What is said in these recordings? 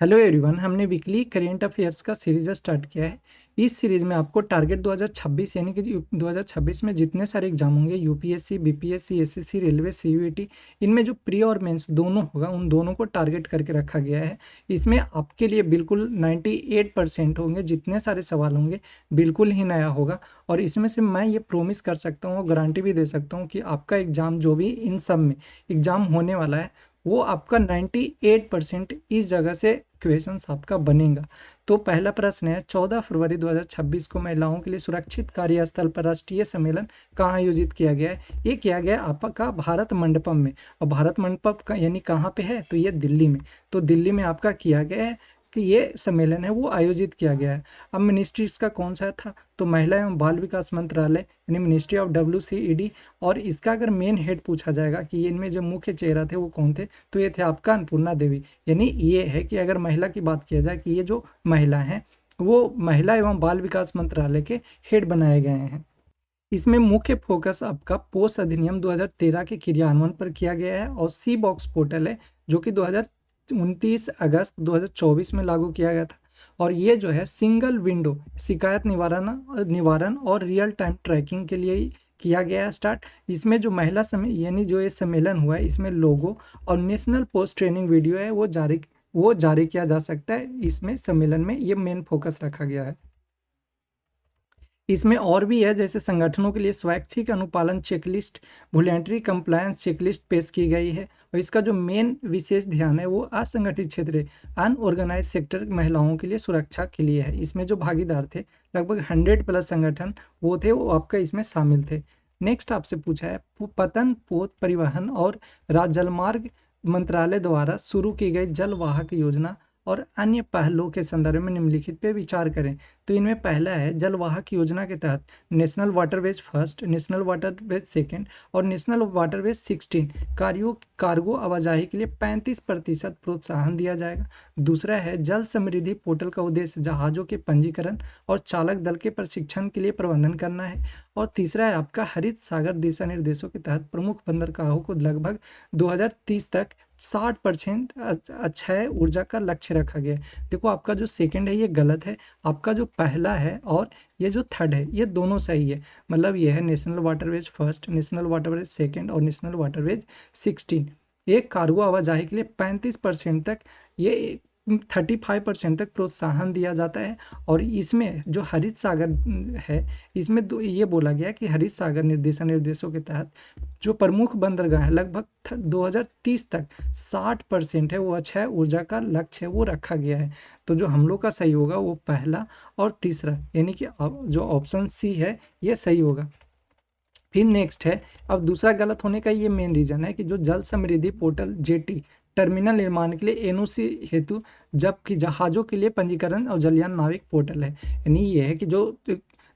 Hello everyone, हमने weekly current affairs का series start किया है। इस सीरीज में आपको टारगेट 2026 यानी कि 2026 में जितने सारे एग्जाम होंगे UPSC, BPSC, SSC, railway, CUET, इनमें जो प्री और मेंस दोनों होगा उन दोनों को टारगेट करके रखा गया है। इसमें आपके लिए बिल्कुल 98% होंगे, जितने सारे सवाल होंगे बिल्कुल ही नया होगा। और इसमें से मैं ये प्रोमिस कर सकता हूँ, गारंटी भी दे सकता हूँ कि आपका एग्जाम जो भी इन सब में एग्जाम होने वाला है वो आपका 98% इस जगह से क्वेश्चंस आपका बनेगा। तो पहला प्रश्न है, 14 फरवरी 2026 को महिलाओं के लिए सुरक्षित कार्यस्थल पर राष्ट्रीय सम्मेलन कहाँ आयोजित किया गया है? ये किया गया आपका भारत मंडपम में। और भारत मंडपम का यानी कहाँ पे है? तो ये दिल्ली में। तो दिल्ली में आपका किया गया है कि ये सम्मेलन है वो आयोजित किया गया है। अब मिनिस्ट्री इसका कौन सा था? तो महिला एवं बाल विकास मंत्रालय यानी मिनिस्ट्री ऑफ WCED। और इसका अगर मेन हेड पूछा जाएगा कि इनमें जो मुख्य चेहरा थे वो कौन थे, तो ये थे आपका अन्नपूर्णा देवी। यानी ये है कि अगर महिला की बात किया जाए कि ये जो महिला हैं वो महिला एवं बाल विकास मंत्रालय के हेड बनाए गए हैं। इसमें मुख्य फोकस आपका पोस्ट अधिनियम 2013 के क्रियान्वयन पर किया गया है। और सी बॉक्स पोर्टल है जो कि 29 अगस्त 2024 में लागू किया गया था। और ये जो है सिंगल विंडो शिकायत निवारण और रियल टाइम ट्रैकिंग के लिए ही किया गया है स्टार्ट। इसमें जो महिला यानी जो ये सम्मेलन हुआ है इसमें लोगो और नेशनल पोस्ट ट्रेनिंग वीडियो है वो जारी किया जा सकता है। इसमें सम्मेलन में ये मेन फोकस रखा गया है। इसमें और भी है, जैसे संगठनों के लिए स्वैच्छिक अनुपालन चेकलिस्ट, वॉलंटरी कंप्लायंस चेकलिस्ट पेश की गई है। और इसका जो मेन विशेष ध्यान है वो असंगठित क्षेत्र अनऑर्गेनाइज सेक्टर महिलाओं के लिए सुरक्षा के लिए है। इसमें जो भागीदार थे लगभग 100+ संगठन वो थे, वो आपका इसमें शामिल थे। नेक्स्ट आपसे पूछा है, पतन पोत परिवहन और जलमार्ग मंत्रालय द्वारा शुरू की गई जलवाहक योजना और अन्य पहलों के संदर्भ में निम्नलिखित पे विचार करें। तो इनमें पहला है, जलवाहक योजना के तहत national waterways first, national waterways second और नेशनल वाटरवेज 16 कार्गो आवाजाही के लिए 35% प्रोत्साहन दिया जाएगा। दूसरा है, जल समृद्धि पोर्टल का उद्देश्य जहाजों के पंजीकरण और चालक दल के प्रशिक्षण के लिए प्रबंधन करना है। और तीसरा है आपका हरित सागर दिशा निर्देशों के तहत प्रमुख बंदरगाहों को लगभग 2030 तक 60% अक्षय ऊर्जा का लक्ष्य रखा गया है। देखो आपका जो सेकंड है ये गलत है, आपका जो पहला है और ये जो थर्ड है ये दोनों सही है। मतलब ये है national waterways first, national waterways second और नेशनल वाटरवेज 16। ये कार्गो आवाजाही के लिए 35% तक, ये 35% तक प्रोत्साहन दिया जाता है। और इसमें जो हरित सागर है इसमें ये बोला गया कि हरित सागर निर्देशों के तहत जो प्रमुख बंदरगाह है लगभग 2030 तक 60% है वो अक्षय ऊर्जा का लक्ष्य है वो रखा गया है। तो जो हम लोग का सही होगा वो पहला और तीसरा, यानी कि जो ऑप्शन सी है ये सही होगा। फिर नेक्स्ट है, अब दूसरा गलत होने का ये मेन रीजन है कि जो जल समृद्धि पोर्टल जेटी टर्मिनल निर्माण के लिए एनओसी हेतु, जबकि जहाजों के लिए पंजीकरण और जलयान नाविक पोर्टल है। यानी ये है कि जो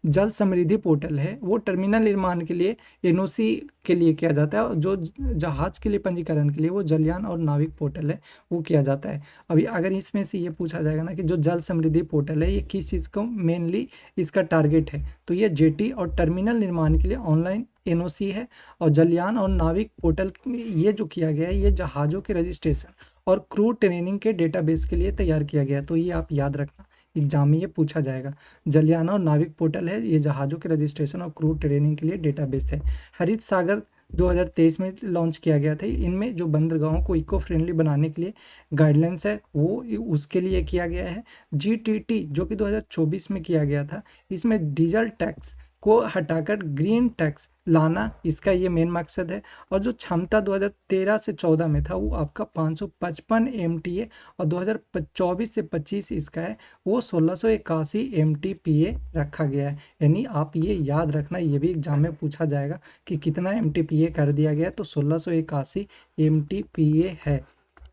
जल समृद्धि पोर्टल है वो टर्मिनल निर्माण के लिए एनओसी के लिए किया जाता है, और जो जहाज के लिए पंजीकरण के लिए वो जलयान और नाविक पोर्टल है वो किया जाता है। अभी अगर इसमें से ये पूछा जाएगा ना कि जो जल समृद्धि पोर्टल है ये किस चीज़ को मेनली इसका टारगेट है, तो ये जेटी और टर्मिनल निर्माण के लिए ऑनलाइन एनओसी है। और जलयान और नाविक पोर्टल ये जो किया गया है ये जहाज़ों के रजिस्ट्रेशन और क्रू ट्रेनिंग के डेटाबेस के लिए तैयार किया गया है। तो ये आप याद रखना, एग्जाम में ये पूछा जाएगा। जलयान और नाविक पोर्टल है, ये जहाज़ों के रजिस्ट्रेशन और क्रू ट्रेनिंग के लिए डेटाबेस है। हरित सागर 2023 में लॉन्च किया गया था। इनमें जो बंदरगाहों को इको फ्रेंडली बनाने के लिए गाइडलाइंस है वो उसके लिए किया गया है। GTT जो कि 2024 में किया गया था, इसमें डीजल टैक्स को हटाकर ग्रीन टैक्स लाना इसका ये मेन मकसद है। और जो क्षमता 2013 से 14 में था वो आपका 555 MTA और 2024 से 25 इसका है वो 1681 MTPA रखा गया है। यानी आप ये याद रखना, ये भी एग्जाम में पूछा जाएगा कि कितना MTPA कर दिया गया है, तो 1681 MTPA है।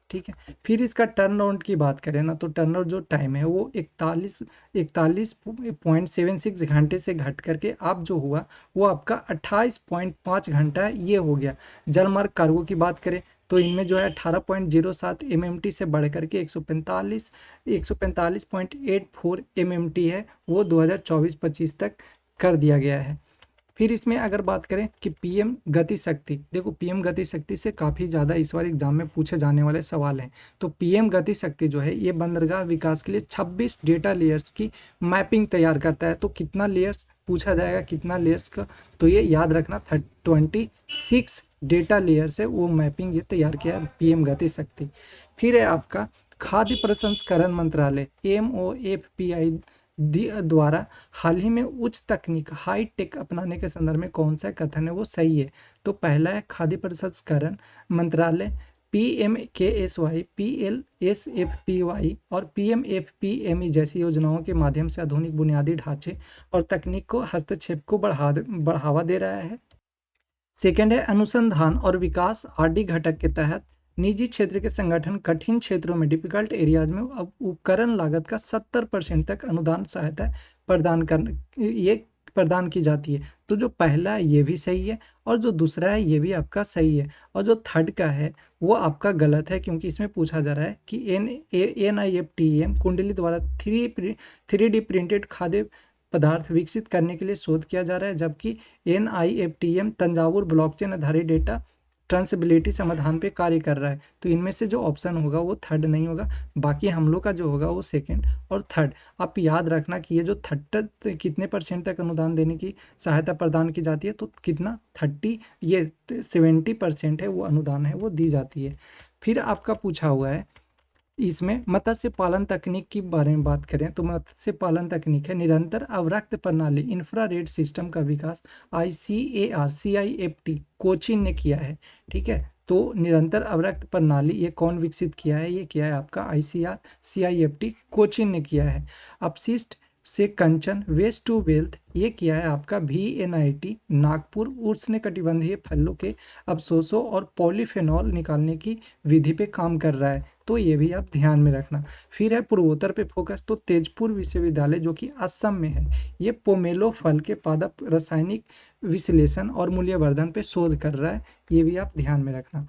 ठीक है। फिर इसका टर्न अराउंड की बात करें ना, तो टर्न अराउंड जो टाइम है वो 41.76 घंटे से घट करके अब जो हुआ वो आपका 28.5 घंटा ये हो गया। जलमार्ग कार्गो की बात करें तो इनमें जो है 18.07 MMT से बढ़ करके 145.84 MMT है वो 2024-25 तक कर दिया गया है। फिर इसमें अगर बात करें कि पीएम गति शक्ति, देखो पीएम गति शक्ति से काफ़ी ज़्यादा इस बार एग्जाम में पूछे जाने वाले सवाल हैं। तो पीएम गति शक्ति जो है ये बंदरगाह विकास के लिए 26 डेटा लेयर्स की मैपिंग तैयार करता है। तो कितना लेयर्स पूछा जाएगा, कितना लेयर्स का, तो ये याद रखना 26 डेटा लेयर से वो मैपिंग ये तैयार किया है पीएम गति शक्ति। फिर है आपका खाद्य प्रसंस्करण मंत्रालय MOFPI द्वारा हाल ही में उच्च तकनीक हाई टेक अपनाने के संदर्भ में कौन सा कथन है वो सही है। तो पहला है खाद्य प्रसंस्करण मंत्रालय PMKSY, PLSFPY और PMFPME जैसी योजनाओं के माध्यम से आधुनिक बुनियादी ढांचे और तकनीक को हस्तक्षेप को बढ़ावा दे रहा है। सेकेंड है अनुसंधान और विकास RD घटक के तहत निजी क्षेत्र के संगठन कठिन क्षेत्रों में डिफिकल्ट एरियाज में उपकरण लागत का 70% तक अनुदान सहायता प्रदान की जाती है। तो जो पहला है ये भी सही है और जो दूसरा है ये भी आपका सही है, और जो थर्ड का है वो आपका गलत है, क्योंकि इसमें पूछा जा रहा है कि NIFTEM कुंडली द्वारा 3D प्रिंटेड खाद्य पदार्थ विकसित करने के लिए शोध किया जा रहा है, जबकि NIFTM तंजावुर ब्लॉकचेन आधारित डेटा ट्रांसबिलिटी समाधान पे कार्य कर रहा है। तो इनमें से जो ऑप्शन होगा वो थर्ड नहीं होगा, बाकी हम लोग का जो होगा वो सेकंड और थर्ड। आप याद रखना कि ये जो 30 कितने % तक अनुदान देने की सहायता प्रदान की जाती है, तो कितना 30 ये 70% है वो अनुदान है वो दी जाती है। फिर आपका पूछा हुआ है इसमें मत्स्य पालन तकनीक के बारे में बात करें तो मत्स्य पालन तकनीक है निरंतर अवरक्त प्रणाली इंफ्रारेड सिस्टम का विकास ICAR CIFT कोचीन ने किया है। ठीक है, तो निरंतर अवरक्त प्रणाली ये कौन विकसित किया है, ये किया है आपका ICAR CIFT कोचीन ने किया है। अपशिष्ट से कंचन वेस्ट टू वेल्थ ये किया है आपका VNIT नागपुर उष्णकटिबंधीय फलों के अवशोषों और पॉलीफेनॉल निकालने की विधि पे काम कर रहा है, तो ये भी आप ध्यान में रखना। फिर है पूर्वोत्तर पे फोकस, तो तेजपुर विश्वविद्यालय जो कि असम में है ये पोमेलो फल के पादप रासायनिक विश्लेषण और मूल्यवर्धन पे शोध कर रहा है, ये भी आप ध्यान में रखना।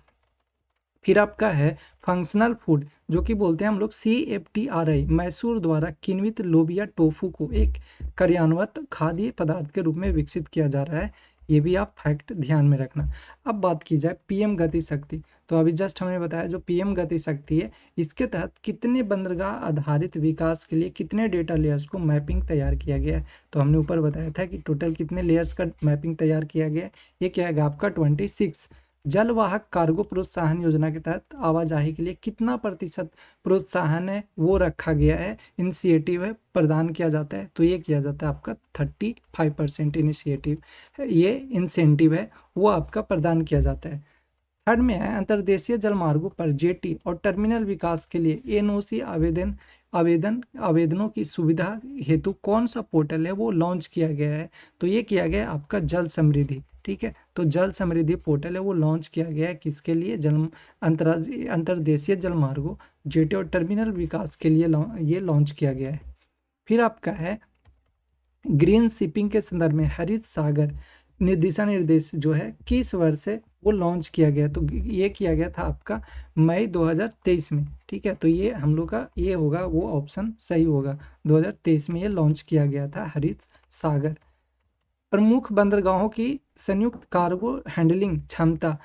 फिर आपका है फंक्शनल फूड जो कि बोलते हैं हम लोग CFTRI मैसूर द्वारा किण्वित लोबिया टोफू को एक कार्यान्वित खाद्य पदार्थ के रूप में विकसित किया जा रहा है, ये भी आप फैक्ट ध्यान में रखना। अब बात की जाए पीएम गति शक्ति, तो अभी जस्ट हमने बताया जो पीएम गति शक्ति है इसके तहत कितने बंदरगाह आधारित विकास के लिए कितने डेटा लेयर्स को मैपिंग तैयार किया गया है। तो हमने ऊपर बताया था कि टोटल कितने लेयर्स का मैपिंग तैयार किया गया है, ये क्या है आपका 26। जलवाहक कार्गो प्रोत्साहन योजना के तहत आवाजाही के लिए कितना % प्रोत्साहन है वो रखा गया है, इनिशिएटिव है प्रदान किया जाता है, तो ये किया जाता है आपका 35% इनिशिएटिव है, ये इंसेंटिव है वो आपका प्रदान किया जाता है। थर्ड में है अंतर्देशीय जलमार्गों पर जेटी और टर्मिनल विकास के लिए NOC आवेदनों की सुविधा हेतु कौन सा पोर्टल है वो लॉन्च किया गया है, तो ये किया गया है आपका जल समृद्धि। ठीक है, तो जल समृद्धि पोर्टल है वो लॉन्च किया गया है किसके लिए, अंतर्देशीय जलमार्गों जेटी और टर्मिनल विकास के लिए ये लॉन्च किया गया है। फिर आपका है ग्रीन शिपिंग के संदर्भ में हरित सागर दिशा निर्देश जो है किस वर्ष से वो लॉन्च किया गया, तो ये किया गया था आपका मई 2023 में। ठीक है, तो ये हम लोग का ये होगा वो ऑप्शन सही होगा, 2023 में ये लॉन्च किया गया था हरित सागर। प्रमुख बंदरगाहों की संयुक्त कार्गो हैंडलिंग क्षमता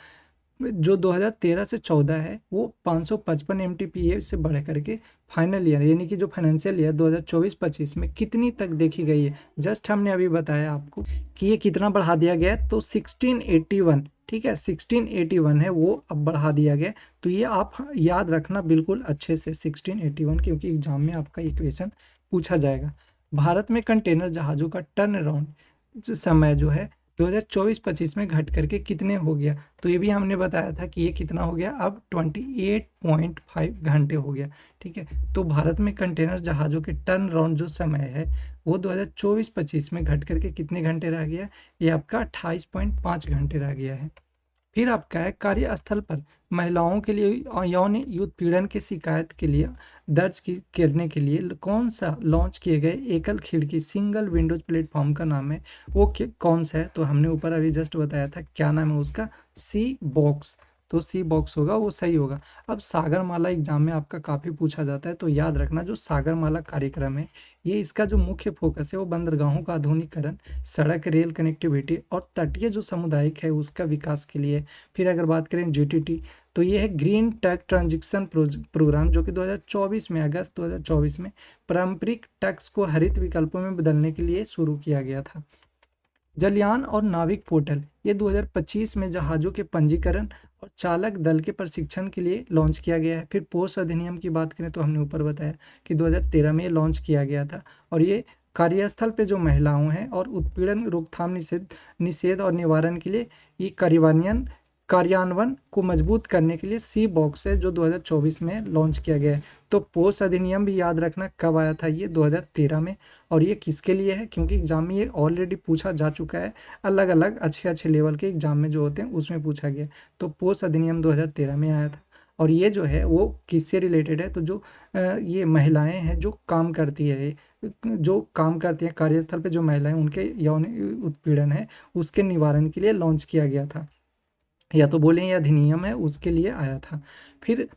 जो 2013 से 14 है वो 555 MTPA से बढ़ करके फाइनल ईयर यानी कि जो फाइनेंशियल ईयर 2024-25 में कितनी तक देखी गई है, जस्ट हमने अभी बताया आपको कि ये कितना बढ़ा दिया गया है, तो 1681। ठीक है, 1681 है वो अब बढ़ा दिया गया, तो ये आप याद रखना बिल्कुल अच्छे से 1681, क्योंकि एग्जाम में आपका इक्वेशन पूछा जाएगा। भारत में कंटेनर जहाज़ों का टर्न अराउंड समय जो है 2024-25 में घट करके कितने हो गया, तो ये भी हमने बताया था कि ये कितना हो गया, अब 28.5 घंटे हो गया। ठीक है, तो भारत में कंटेनर जहाज़ों के टर्न अराउंड जो समय है वो 2024-25 में घट करके कितने घंटे रह गया, ये आपका 28.5 घंटे रह गया है। फिर आपका है कार्यस्थल पर महिलाओं के लिए यौन उत्पीड़न की शिकायत के लिए दर्ज करने के लिए कौन सा लॉन्च किए गए एकल खिड़की सिंगल विंडोज प्लेटफॉर्म का नाम है वो कौन सा है, तो हमने ऊपर अभी जस्ट बताया था क्या नाम है उसका, C-BOX। तो सी बॉक्स होगा वो सही होगा। अब सागरमाला एग्जाम में आपका काफ़ी पूछा जाता है, तो याद रखना जो सागरमाला कार्यक्रम है ये इसका जो मुख्य फोकस है वो बंदरगाहों का आधुनिकीकरण, सड़क रेल कनेक्टिविटी और तटीय जो सामुदायिक है उसका विकास के लिए। फिर अगर बात करें जीटीटी, तो ये है ग्रीन टेक ट्रांजिशन प्रोग्राम, जो कि 2024 में, अगस्त 2024 में पारंपरिक टैक्स को हरित विकल्पों में बदलने के लिए शुरू किया गया था। जलयान और नाविक पोर्टल, ये 2025 में जहाज़ों के पंजीकरण और चालक दल के प्रशिक्षण के लिए लॉन्च किया गया है। फिर पोस्ट अधिनियम की बात करें तो हमने ऊपर बताया कि 2013 में ये लॉन्च किया गया था, और ये कार्यस्थल पे जो महिलाओं हैं और उत्पीड़न रोकथाम निषेध निषेध और निवारण के लिए ये कार्यान्वयन को मजबूत करने के लिए सी बॉक्स है, जो 2024 में लॉन्च किया गया है। तो पोस्ट अधिनियम भी याद रखना कब आया था, ये 2013 में। और ये किसके लिए है, क्योंकि एग्जाम में ये ऑलरेडी पूछा जा चुका है, अलग अलग अच्छे अच्छे लेवल के एग्जाम में जो होते हैं उसमें पूछा गया। तो पोस्ट अधिनियम 2013 में आया था, और ये जो है वो किससे रिलेटेड है, तो जो ये महिलाएं हैं जो काम करती है, जो काम करती हैं कार्यस्थल पे, जो महिलाएं उनके यौन उत्पीड़न है उसके निवारण के लिए लॉन्च किया गया था, या तो बोलें यह अधिनियम है उसके लिए आया था। फिर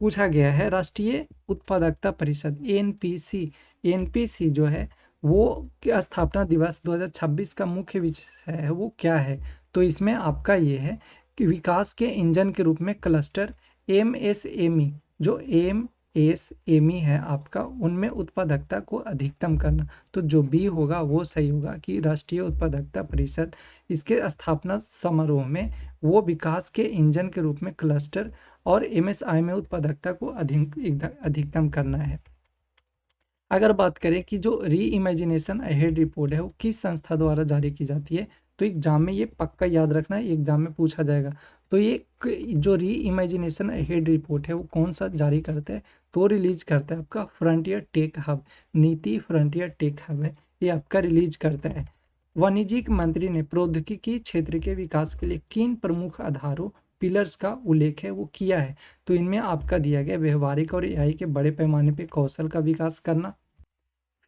पूछा गया है राष्ट्रीय उत्पादकता परिषद एनपीसी, एनपीसी जो है वो स्थापना दिवस 2026 का मुख्य विषय है वो क्या है, तो इसमें आपका ये है कि विकास के इंजन के रूप में क्लस्टर एमएसएमई, जो एमएसएमई है आपका, उनमें उत्पादकता को अधिकतम करना। तो जो बी होगा वो सही होगा कि राष्ट्रीय उत्पादकता परिषद, इसके स्थापना समारोह में वो विकास के इंजन के रूप में क्लस्टर और एमएसआई में उत्पादकता को अधिकतम करना है। अगर बात करें कि जो री इमेजिनेशन अहेड रिपोर्ट है वो किस संस्था द्वारा जारी की जाती है, तो एग्जाम में ये पक्का याद रखना है, एग्जाम में पूछा जाएगा। तो ये जो री इमेजिनेशन अहेड रिपोर्ट है वो कौन सा जारी करता है, तो रिलीज करता है आपका फ्रंटियर टेक हब, नीति फ्रंटियर टेक हब है, ये आपका रिलीज करता है। वाणिज्यिक मंत्री ने प्रौद्योगिकी क्षेत्र के विकास के लिए किन प्रमुख आधारों पिलर्स का उल्लेख है वो किया है, तो इनमें आपका दिया गया व्यवहारिक और एआई के बड़े पैमाने पे कौशल का विकास करना।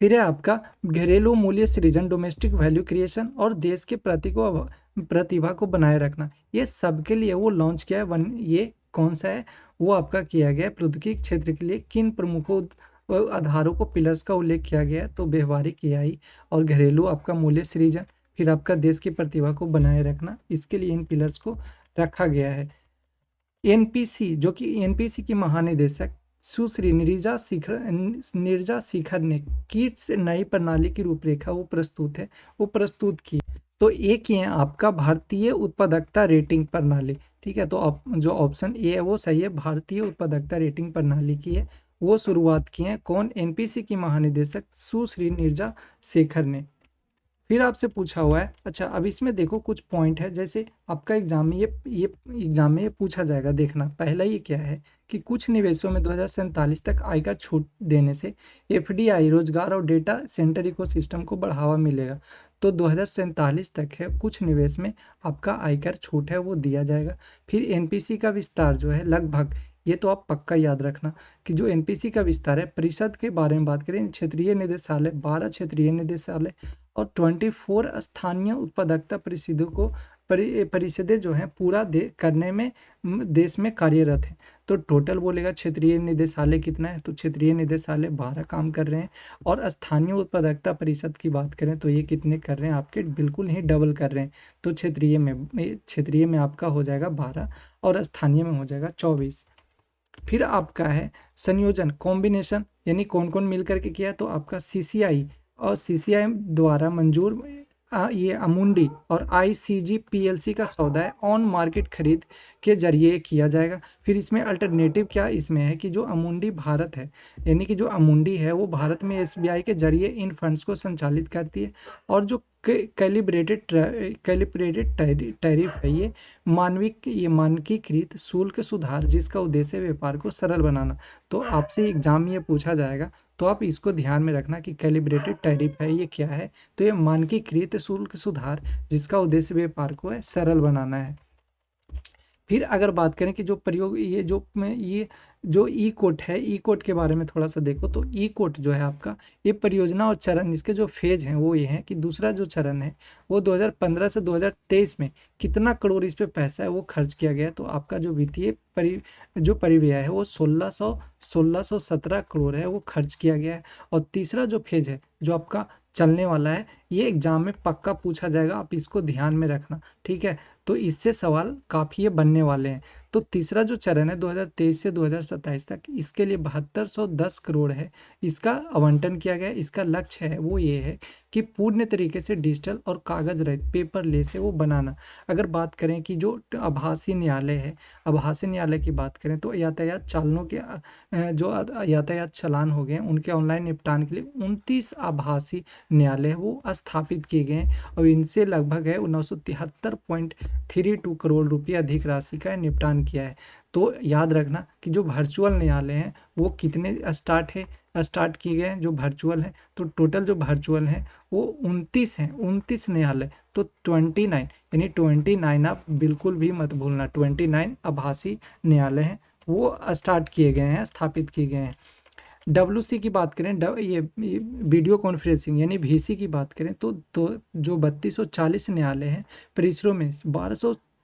फिर है आपका घरेलू मूल्य सृजन, डोमेस्टिक वैल्यू क्रिएशन, और देश के प्रतिभा को बनाए रखना। ये सबके लिए वो लॉन्च किया है। ये कौन सा है, वो आपका किया गया है प्रौद्योगिकी क्षेत्र के लिए किन प्रमुखों आधारों को पिलर्स का उल्लेख किया गया है, तो व्यवहारिक एआई और घरेलू आपका मूल्य सृजन, फिर आपका देश की प्रतिभा को बनाए रखना, इसके लिए इन पिलर्स को रखा गया है। एनपीसी, जो कि एनपीसी की महानिदेशक सुश्री नीरजा शिखर ने किस नई प्रणाली की रूपरेखा वो प्रस्तुत की। तो एक ही है आपका भारतीय उत्पादकता रेटिंग प्रणाली, ठीक है। तो आप जो ऑप्शन ए है वो सही है, भारतीय उत्पादकता रेटिंग प्रणाली की है, वो शुरुआत की है कौन, एनपीसी की महानिदेशक सुश्री नीरजा शेखर ने। फिर आपसे पूछा हुआ है, अच्छा अब इसमें देखो कुछ पॉइंट है, जैसे आपका एग्जाम में ये एग्जाम में ये पूछा जाएगा, देखना पहला ये क्या है कि कुछ निवेशों में 2047 तक आयकर छूट देने से एफडीआई, रोजगार और डेटा सेंटर इकोसिस्टम को बढ़ावा मिलेगा। तो 2047 तक है कुछ निवेश में आपका आयकर छूट है वो दिया जाएगा। फिर एनपीसी का विस्तार जो है लगभग, ये तो आप पक्का याद रखना कि जो एनपीसी का विस्तार है, परिषद के बारे में बात करें, क्षेत्रीय निदेशालय, 12 क्षेत्रीय निदेशालय और 24 स्थानीय उत्पादकता परिषदें जो हैं पूरा करने में देश में कार्यरत हैं। तो टोटल बोलेगा क्षेत्रीय निदेशालय कितना है, तो क्षेत्रीय निदेशालय 12 काम कर रहे हैं, और स्थानीय उत्पादकता परिषद की बात करें तो ये कितने कर रहे हैं, आपके बिल्कुल ही डबल कर रहे हैं। तो क्षेत्रीय में आपका हो जाएगा 12 और स्थानीय में हो जाएगा 24। फिर आपका है संयोजन, कॉम्बिनेशन, यानी कौन कौन मिलकर के किया, तो आपका सीसीआई और सीसीआई द्वारा मंजूर ये अमुंडी और आईसीजी पीएलसी का सौदा है ऑन मार्केट खरीद के जरिए किया जाएगा। फिर इसमें अल्टरनेटिव क्या इसमें है कि जो अमुंडी भारत है, यानी कि जो अमुंडी है वो भारत में एसबीआई के जरिए इन फंड्स को संचालित करती है, और जो कैलिब्रेटेड टैरिफ है ये मानकीकृत शुल्क सुधार, जिसका उद्देश्य व्यापार को सरल बनाना। तो आपसे एग्जाम में ये पूछा जाएगा, तो आप इसको ध्यान में रखना कि कैलिब्रेटेड टैरिफ है ये क्या है, तो ये मानकीकृत शुल्क सुधार जिसका उद्देश्य व्यापार को है सरल बनाना है। फिर अगर बात करें कि जो प्रयोग ये जो ई कोट है, ई कोट के बारे में थोड़ा सा देखो तो ई कोट जो है आपका, ये परियोजना और चरण, इसके जो फेज हैं वो ये हैं कि दूसरा जो चरण है वो 2015 से 2023 में कितना करोड़ इस पे पैसा है वो खर्च किया गया है। तो आपका जो वित्तीय जो परिव्यय है वो 1617 करोड़ है, वो खर्च किया गया है। और तीसरा जो फेज है जो आपका चलने वाला है, ये एग्जाम में पक्का पूछा जाएगा, आप इसको ध्यान में रखना, ठीक है। तो इससे सवाल काफ़ी ये बनने वाले हैं। तो तीसरा जो चरण है 2023 से 2027 तक, इसके लिए 7210 करोड़ है, इसका आवंटन किया गया है। इसका लक्ष्य है वो ये है कि पूर्ण तरीके से डिजिटल और कागज रहित पेपरलेस है वो बनाना। अगर बात करें कि जो आभासी न्यायालय है, आभासी न्यायालय की बात करें तो यातायात चालनों के जो यातायात चालान हो गए हैं उनके ऑनलाइन निपटान के लिए 29 आभासी न्यायालय है वो स्थापित किए गए हैं, और इनसे लगभग है 973.32 करोड़ रुपये अधिक राशि का निपटान किया है। तो याद रखना कि जो वर्चुअल न्यायालय हैं वो कितने स्टार्ट किए गए हैं जो वर्चुअल हैं, तो टोटल जो वर्चुअल हैं वो 29 हैं, 29 न्यायालय। तो 29 यानी 29 आप बिल्कुल भी मत भूलना, 29 आभासी न्यायालय हैं वो स्टार्ट किए गए हैं, स्थापित किए गए हैं। WC की बात करें, ये वीडियो कॉन्फ्रेंसिंग यानी VC की बात करें तो जो 3240 न्यायालय हैं परिसरों में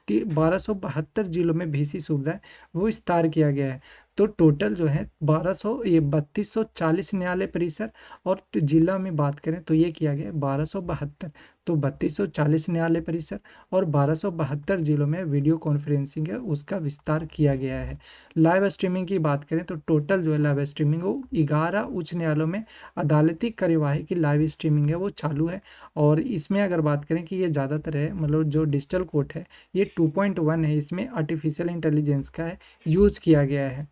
1272 जिलों में VC सुविधा है वो विस्तार किया गया है। तो टोटल जो है 3240 न्यायालय परिसर, और जिला में बात करें तो ये किया गया है 1272। तो 3240 न्यायालय परिसर और 1272 जिलों में वीडियो कॉन्फ्रेंसिंग है उसका विस्तार किया गया है। लाइव स्ट्रीमिंग की बात करें तो टोटल जो है लाइव स्ट्रीमिंग वो 11 उच्च न्यायालयों में अदालती कार्यवाही की लाइव स्ट्रीमिंग है वो चालू है। और इसमें अगर बात करें कि ये ज़्यादातर है, मतलब जो डिजिटल कोर्ट है ये 2.1 है, इसमें आर्टिफिशियल इंटेलिजेंस का है यूज किया गया है।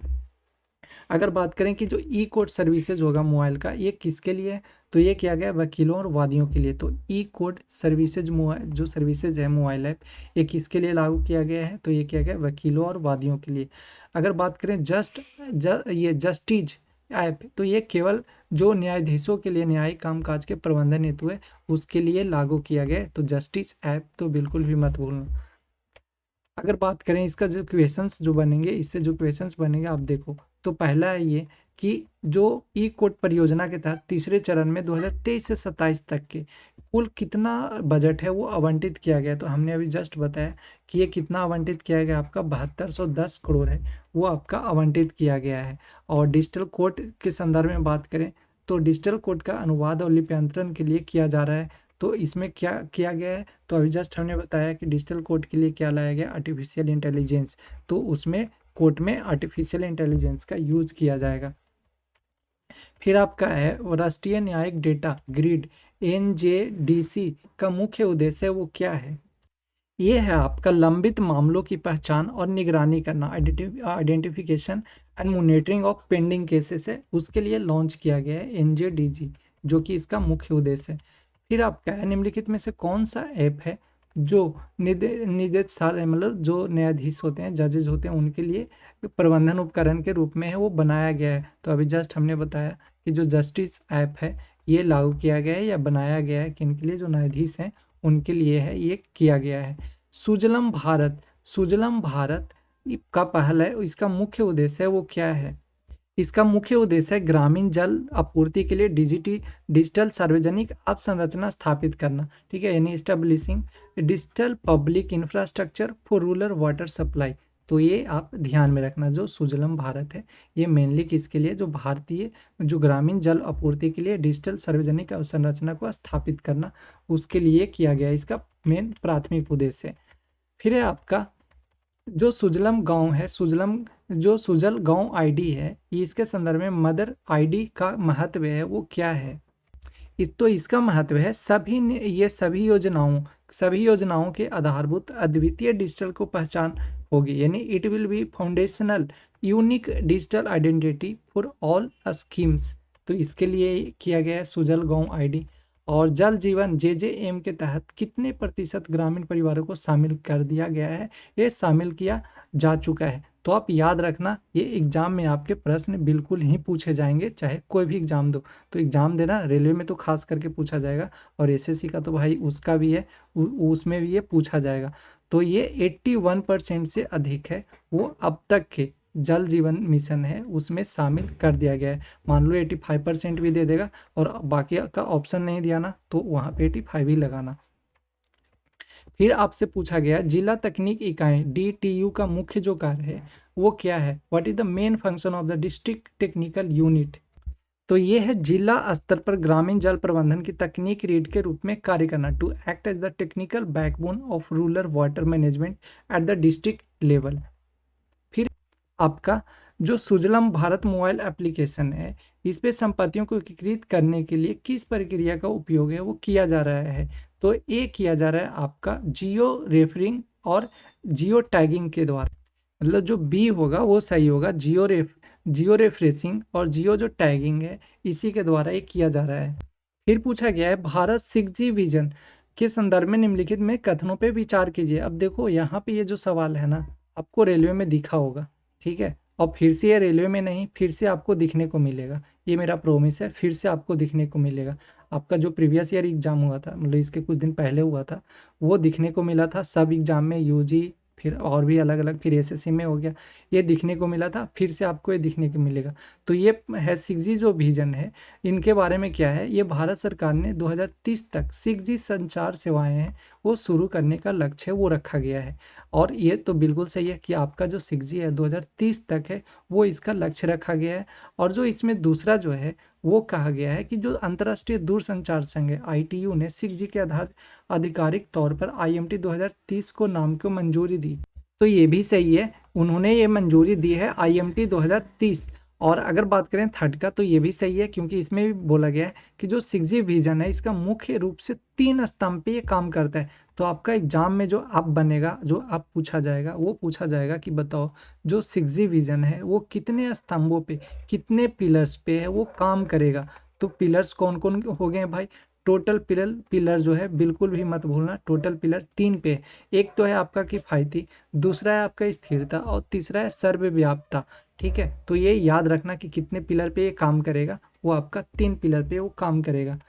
अगर बात करें कि जो ई कोर्ट सर्विसेज होगा मोबाइल का, ये किसके लिए है, तो ये किया गया वकीलों और वादियों के लिए। तो ई कोर्ट सर्विसेज जो सर्विसेज है मोबाइल ऐप, ये किसके लिए लागू किया गया है, तो ये किया गया वकीलों और वादियों के लिए। अगर बात करें ये जस्टिस ऐप, तो ये केवल जो न्यायाधीशों के लिए न्यायिक कामकाज के प्रबंधन हेतु है उसके लिए लागू किया गया है। तो जस्टिस ऐप तो बिल्कुल भी मत भूलना। अगर बात करें इसका जो क्वेश्चंस जो बनेंगे, इससे जो क्वेश्चंस बनेंगे आप देखो, तो पहला है ये कि जो ई कोर्ट परियोजना के तहत तीसरे चरण में 2023 से 27 तक के कुल कितना बजट है वो आवंटित किया गया। तो हमने अभी जस्ट बताया कि ये कितना आवंटित किया गया, आपका 7210 करोड़ है वो आपका आवंटित किया गया है। और डिजिटल कोर्ट के संदर्भ में बात करें तो डिजिटल कोर्ट का अनुवाद और लिप्यंतरण के लिए किया जा रहा है। तो इसमें क्या किया गया है, तो अभी जस्ट हमने बताया कि डिजिटल कोर्ट के लिए क्या लाया गया, आर्टिफिशियल इंटेलिजेंस। तो उसमें कोर्ट में आर्टिफिशियल इंटेलिजेंस का यूज किया जाएगा। फिर आपका है राष्ट्रीय न्यायिक डेटा ग्रिड NJDC का मुख्य उद्देश्य वो क्या है, ये है आपका लंबित मामलों की पहचान और निगरानी करना, identification and monitoring of pending cases है, उसके लिए लॉन्च किया गया है NJDG, जो कि इसका मुख्य उद्देश्य है। फिर आपका है निम्नलिखित में से कौन सा ऐप है जो निदेशालय मतलब जो न्यायाधीश होते हैं, जजेज होते हैं, उनके लिए प्रबंधन उपकरण के रूप में है वो बनाया गया है। तो अभी जस्ट हमने बताया कि जो जस्टिस ऐप है ये लागू किया गया है या बनाया गया है किन के लिए, जो न्यायाधीश हैं उनके लिए है ये किया गया है। सुजलम भारत का पहल है, इसका मुख्य उद्देश्य है वो क्या है, इसका मुख्य उद्देश्य है ग्रामीण जल आपूर्ति के लिए डिजिटल सार्वजनिक अवसंरचना स्थापित करना, ठीक है, यानी establishing digital public infrastructure for rural water supply. तो ये आप ध्यान में रखना, जो सुजलम भारत है ये मेनली किसके लिए, जो भारतीय जो ग्रामीण जल आपूर्ति के लिए डिजिटल सार्वजनिक अवसंरचना को स्थापित करना उसके लिए किया गया, इसका मेन प्राथमिक उद्देश्य है। फिर है आपका जो सुजलम गांव है, जो सुजल गांव आईडी है, इसके संदर्भ में मदर आईडी का महत्व है वो क्या है, तो इसका महत्व है सभी योजनाओं के आधारभूत अद्वितीय डिजिटल को पहचान होगी, यानी it will be foundational unique digital identity for all schemes. तो इसके लिए किया गया है सुजल गांव आईडी। और जल जीवन JJM के तहत कितने प्रतिशत ग्रामीण परिवारों को शामिल कर दिया गया है, ये शामिल किया जा चुका है। तो आप याद रखना ये एग्जाम में आपके प्रश्न बिल्कुल ही पूछे जाएंगे, चाहे कोई भी एग्जाम दो। तो एग्जाम देना, रेलवे में तो खास करके पूछा जाएगा, और SSC का तो भाई उसका भी है, उसमें भी ये पूछा जाएगा। तो ये 81% से अधिक है वो अब तक के जल जीवन मिशन है उसमें शामिल कर दिया गया है। मान लो 85% भी दे देगा और बाकी का ऑप्शन नहीं दिया ना, तो वहाँ पे 85 ही लगाना। फिर आपसे पूछा गया जिला तकनीक इकाई DTU का मुख्य जो कार्य है वो क्या है, what is the main function of the district technical unit. तो ये है जिला स्तर पर ग्रामीण जल प्रबंधन की तकनीक रीड के रूप में कार्य करना, to act as the technical backbone of rural water management at the district level. फिर आपका जो सुजलम भारत मोबाइल एप्लीकेशन है इस पे संपत्तियों को एकीकृत करने के लिए किस प्रक्रिया का उपयोग है वो किया जा रहा है, तो ये किया जा रहा है आपका जियो रेफरिंग और जियो टैगिंग के द्वारा। मतलब जो बी होगा वो सही होगा, जियो रेफरेंसिंग और जियो जो टैगिंग है इसी के द्वारा ये किया जा रहा है। फिर पूछा गया है भारत 6G विजन के संदर्भ में निम्नलिखित में कथनों पे विचार कीजिए। अब देखो यहाँ पे ये जो सवाल है ना आपको रेलवे में दिखा होगा, ठीक है, और फिर से ये रेलवे में नहीं फिर से आपको दिखने को मिलेगा, ये मेरा प्रोमिस है, फिर से आपको दिखने को मिलेगा। आपका जो प्रीवियस ईयर एग्जाम हुआ था मतलब इसके कुछ दिन पहले हुआ था वो दिखने को मिला था, सब एग्जाम में यूजी फिर और भी अलग अलग, फिर एसएससी में हो गया, ये दिखने को मिला था, फिर से आपको ये दिखने को मिलेगा। तो ये है 6G जो विजन है इनके बारे में क्या है, ये भारत सरकार ने 2030 तक 6G संचार सेवाएं हैं वो शुरू करने का लक्ष्य वो रखा गया है। और ये तो बिल्कुल सही है कि आपका जो 6G है 2030 तक है वो इसका लक्ष्य रखा गया है। और जो इसमें दूसरा जो है वो कहा गया है कि जो अंतर्राष्ट्रीय दूरसंचार संघ है ITU ने 6G के आधार आधिकारिक तौर पर IMT 2030 को नाम को मंजूरी दी। तो ये भी सही है, उन्होंने ये मंजूरी दी है IMT 2030। और अगर बात करें थर्ड का तो ये भी सही है क्योंकि इसमें भी बोला गया है कि जो 6G विजन है इसका मुख्य रूप से 3 स्तंभ पे ये काम करता है। तो आपका एग्जाम में जो आप बनेगा जो आप पूछा जाएगा वो पूछा जाएगा कि बताओ जो 6G विजन है वो कितने स्तंभों पे कितने पिलर्स पे है वो काम करेगा। तो पिलर्स कौन कौन हो गए हैं भाई, टोटल पिलर जो है बिल्कुल भी मत भूलना, टोटल पिलर 3 पे है। एक तो है आपका किफायती, दूसरा है आपका स्थिरता और तीसरा है सर्वव्यापता। ठीक है, तो ये याद रखना कि कितने पिलर पे ये काम करेगा, वो आपका 3 पिलर पे वो काम करेगा।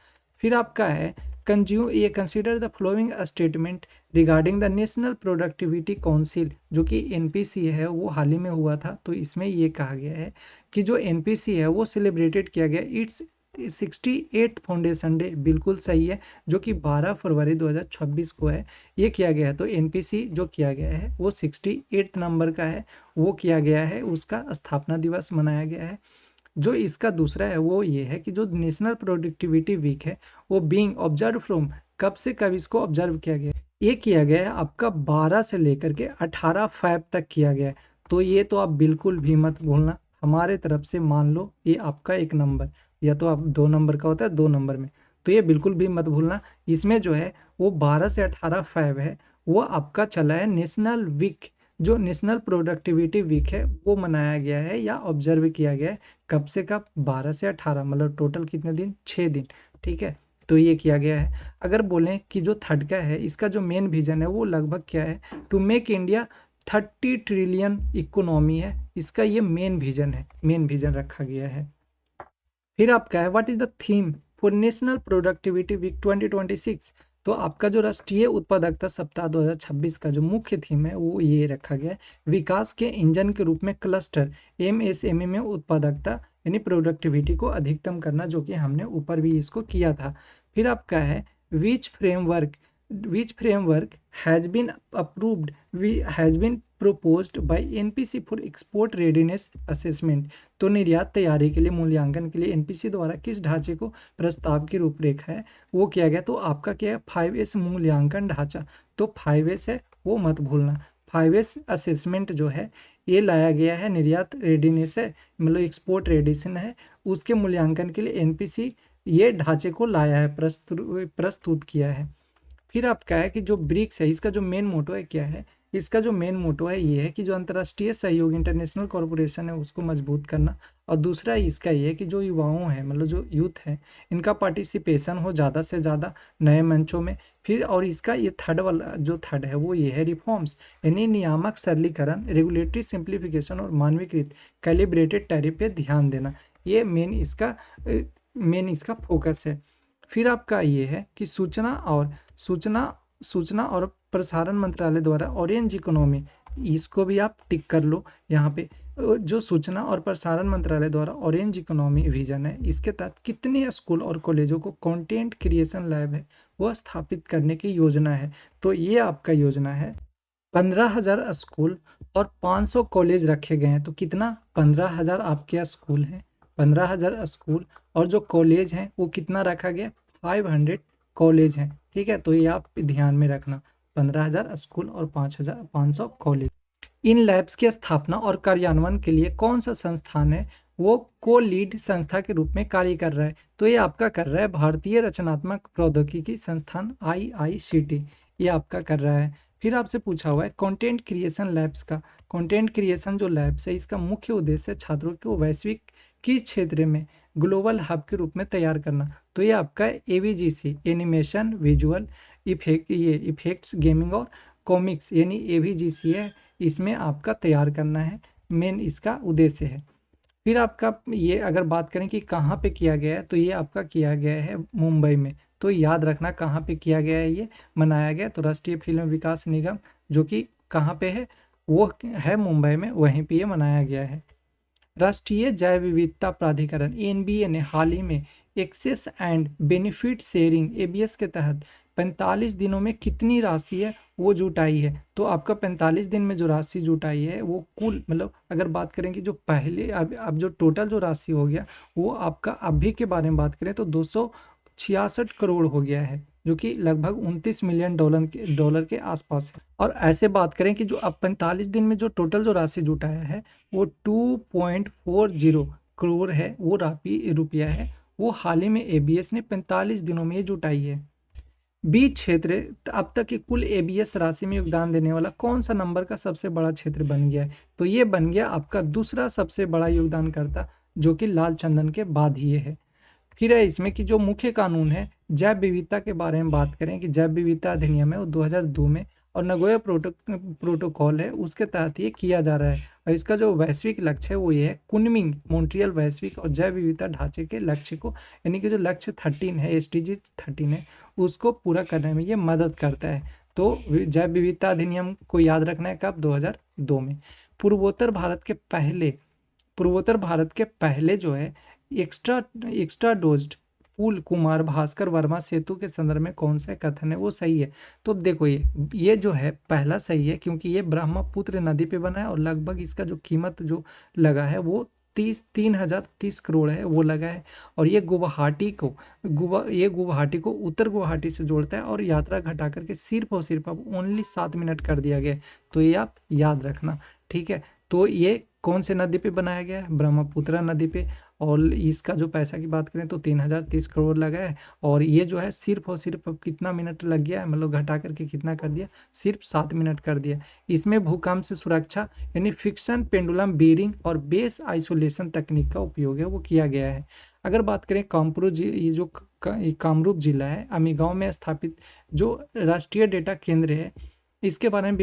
फिर आपका है consider the following statement regarding the national productivity council जो कि NPC है वो हाल ही में हुआ था। तो इसमें ये कहा गया है कि जो NPC है वो सेलिब्रेटेड किया गया इट्स 68th फाउंडेशन डे, बिल्कुल सही है, जो कि 12 फरवरी 2026 को है ये किया गया है। तो NPC जो किया गया है वो 68 नंबर का है, वो किया गया है, उसका स्थापना दिवस मनाया गया है। जो इसका दूसरा है वो ये है कि जो नेशनल प्रोडक्टिविटी वीक है वो बीइंग ऑब्जर्व फ्रॉम, कब से कब इसको ऑब्जर्व किया गया है, ये किया गया है आपका 12 से लेकर के 18 फैब तक किया गया है। तो ये तो आप बिल्कुल भी मत भूलना, हमारे तरफ से मान लो ये आपका 1 नंबर, या तो आप 2 नंबर का होता है 2 नंबर में, तो ये बिल्कुल भी मत भूलना। इसमें जो है वो 12 से 18 फैब है वो आपका चला है नेशनल वीक, जो नेशनल प्रोडक्टिविटी वीक है वो मनाया गया है या ऑब्जर्व किया गया है, कब से कब 12 से 18, मतलब टोटल कितने दिन, 6 दिन। ठीक है, तो ये किया गया है। अगर बोलें कि जो थर्ड का है इसका जो मेन विजन है वो लगभग क्या है, to make India 30 trillion economy है, इसका ये मेन विजन है, मेन विजन रखा गया है। फिर आपका है what is the theme for national productivity week 2026। तो आपका जो राष्ट्रीय उत्पादकता सप्ताह 2026 का जो मुख्य थीम है वो ये रखा गया है, विकास के इंजन के रूप में क्लस्टर MSME में उत्पादकता यानी प्रोडक्टिविटी को अधिकतम करना, जो कि हमने ऊपर भी इसको किया था। फिर आपका है which framework has been approved has been proposed by NPC for export readiness assessment। तो निर्यात तैयारी के लिए मूल्यांकन के लिए NPC द्वारा किस ढांचे को प्रस्ताव की रूपरेखा है वो किया गया। तो आपका क्या है 5S मूल्यांकन ढांचा, तो 5S है वो मत भूलना। 5S असेसमेंट जो है ये लाया गया है, निर्यात रेडीनेस है मतलब एक्सपोर्ट रेडिशन है, उसके मूल्यांकन के लिए NPC ये ढांचे को लाया है, प्रस्तुत किया है। फिर आपका है कि जो ब्रिक्स है इसका जो मेन मोटो है क्या है, इसका जो मेन मोटो है ये है कि जो अंतर्राष्ट्रीय सहयोग इंटरनेशनल कॉरपोरेशन है उसको मजबूत करना, और दूसरा इसका ये है कि जो युवाओं है मतलब जो यूथ है इनका पार्टिसिपेशन हो ज़्यादा से ज़्यादा नए मंचों में। फिर और इसका ये थर्ड वाला जो थर्ड है वो ये है रिफॉर्म्स यानी नियामक सरलीकरण, रेगुलेटरी सिंप्लीफिकेशन और मानवीकृत कैलिब्रेटेड टैरिफ पे ध्यान देना, ये मेन इसका फोकस है। फिर आपका ये है कि सूचना और प्रसारण मंत्रालय द्वारा ऑरेंज इकोनॉमी, इसको भी आप टिक कर लो यहाँ पे। जो सूचना और प्रसारण मंत्रालय द्वारा ऑरेंज इकोनॉमी विजन है, इसके तहत कितने स्कूल और कॉलेजों को कंटेंट क्रिएशन लैब है वह स्थापित करने की योजना है। तो ये आपका योजना है 15,000 स्कूल और 500 कॉलेज रखे गए हैं। तो कितना, 15,000 आपके स्कूल हैं, 15,000 स्कूल, और जो कॉलेज हैं वो कितना रखा गया, 500 कॉलेज हैं। ठीक है, तो ये आप ध्यान में रखना, 15,000 स्कूल और 5,500 कॉलेज। इन लैब्स की स्थापना और कार्यान्वयन के लिए कौन सा संस्थान है वो को लीड संस्था के रूप में कार्य कर रहा है। तो ये आपका कर रहा है भारतीय रचनात्मक प्रौद्योगिकी संस्थान IICT, ये आपका कर रहा है। फिर आपसे पूछा हुआ है कंटेंट क्रिएशन लैब्स का, कंटेंट क्रिएशन जो लैब्स है इसका मुख्य उद्देश्य छात्रों को वैश्विक किस क्षेत्र में ग्लोबल हब के रूप में तैयार करना। तो ये आपका AVGC, एनिमेशन, विजुअल इफेक्ट, ये इफेक्ट्स, गेमिंग और कॉमिक्स, यानी AVGC है, इसमें आपका तैयार करना है, मेन इसका उद्देश्य है। फिर आपका ये अगर बात करें कि कहाँ पे किया गया है, तो ये आपका किया गया है मुंबई में। तो याद रखना कहाँ पे किया गया है, ये मनाया गया। तो राष्ट्रीय फिल्म विकास निगम जो कि कहाँ पे है, वो है मुंबई में, वहीं पे ये मनाया गया है। राष्ट्रीय जैव विविधता प्राधिकरण NBA ने हाल ही में access and benefit sharing ABS के तहत 45 दिनों में कितनी राशि है वो जुटाई है। तो आपका 45 दिन में जो राशि जुटाई है वो कुल, मतलब अगर बात करें कि जो पहले अब जो टोटल जो राशि हो गया वो आपका अभी के बारे में बात करें तो 266 करोड़ हो गया है, जो कि लगभग 29 मिलियन डॉलर के आसपास है। और ऐसे बात करें कि जो अब 45 दिन में जो टोटल जो राशि जुटाया है वो 2.40 करोड़ है, वो रुपया है, वो हाल ही में ABS ने 45 दिनों में जुटाई है। बीज क्षेत्र अब तक की कुल ABS राशि में योगदान देने वाला कौन सा नंबर का सबसे बड़ा क्षेत्र बन गया है। तो ये बन गया आपका दूसरा सबसे बड़ा योगदानकर्ता, जो कि लाल चंदन के बाद ही ये है। फिर है इसमें कि जो मुख्य कानून है जैव विविधता के बारे में बात करें कि जैव विविधता अधिनियम है वो 2002 में, और नगोया प्रोटोकॉल है उसके तहत ये किया जा रहा है। और इसका जो वैश्विक लक्ष्य है वो ये है कुनमिंग मॉन्ट्रियल वैश्विक और जैव विविधता ढांचे के लक्ष्य को, यानी कि जो लक्ष्य 13 है, SDG 13 है, उसको पूरा करने में ये मदद करता है। तो जैव विविधता अधिनियम को याद रखना है कब, 2002 में। पूर्वोत्तर भारत के पहले जो है एक्स्ट्रा डोज्ड पुल कुमार भास्कर वर्मा सेतु के संदर्भ में कौन सा कथन है वो सही है। तो देखो ये जो है पहला सही है, क्योंकि ये ब्रह्मपुत्र नदी पे बना है और लगभग इसका जो कीमत जो लगा है वो 3,030 करोड़ है, वो लगा है। और ये गुवाहाटी को उत्तर गुवाहाटी से जोड़ता है और यात्रा घटा करके सिर्फ और सिर्फ अब ओनली 7 मिनट कर दिया गया है। तो ये आप याद रखना, ठीक है। तो ये कौन से नदी पे बनाया गया है, ब्रह्मपुत्र नदी पे, और इसका जो पैसा की बात करें तो 3,030 करोड़ लगा है। और ये जो है सिर्फ और सिर्फ अब कितना मिनट लग गया है, मतलब घटा करके कितना कर दिया, सिर्फ 7 मिनट कर दिया। इसमें भूकंप से सुरक्षा यानी फिक्शन पेंडुलम बीरिंग और बेस आइसोलेशन तकनीक का उपयोग है वो किया गया है। अगर बात करें ये जो कामरूप जिला है, अमीगांव में स्थापित जो राष्ट्रीय डेटा केंद्र है, इसके बारे में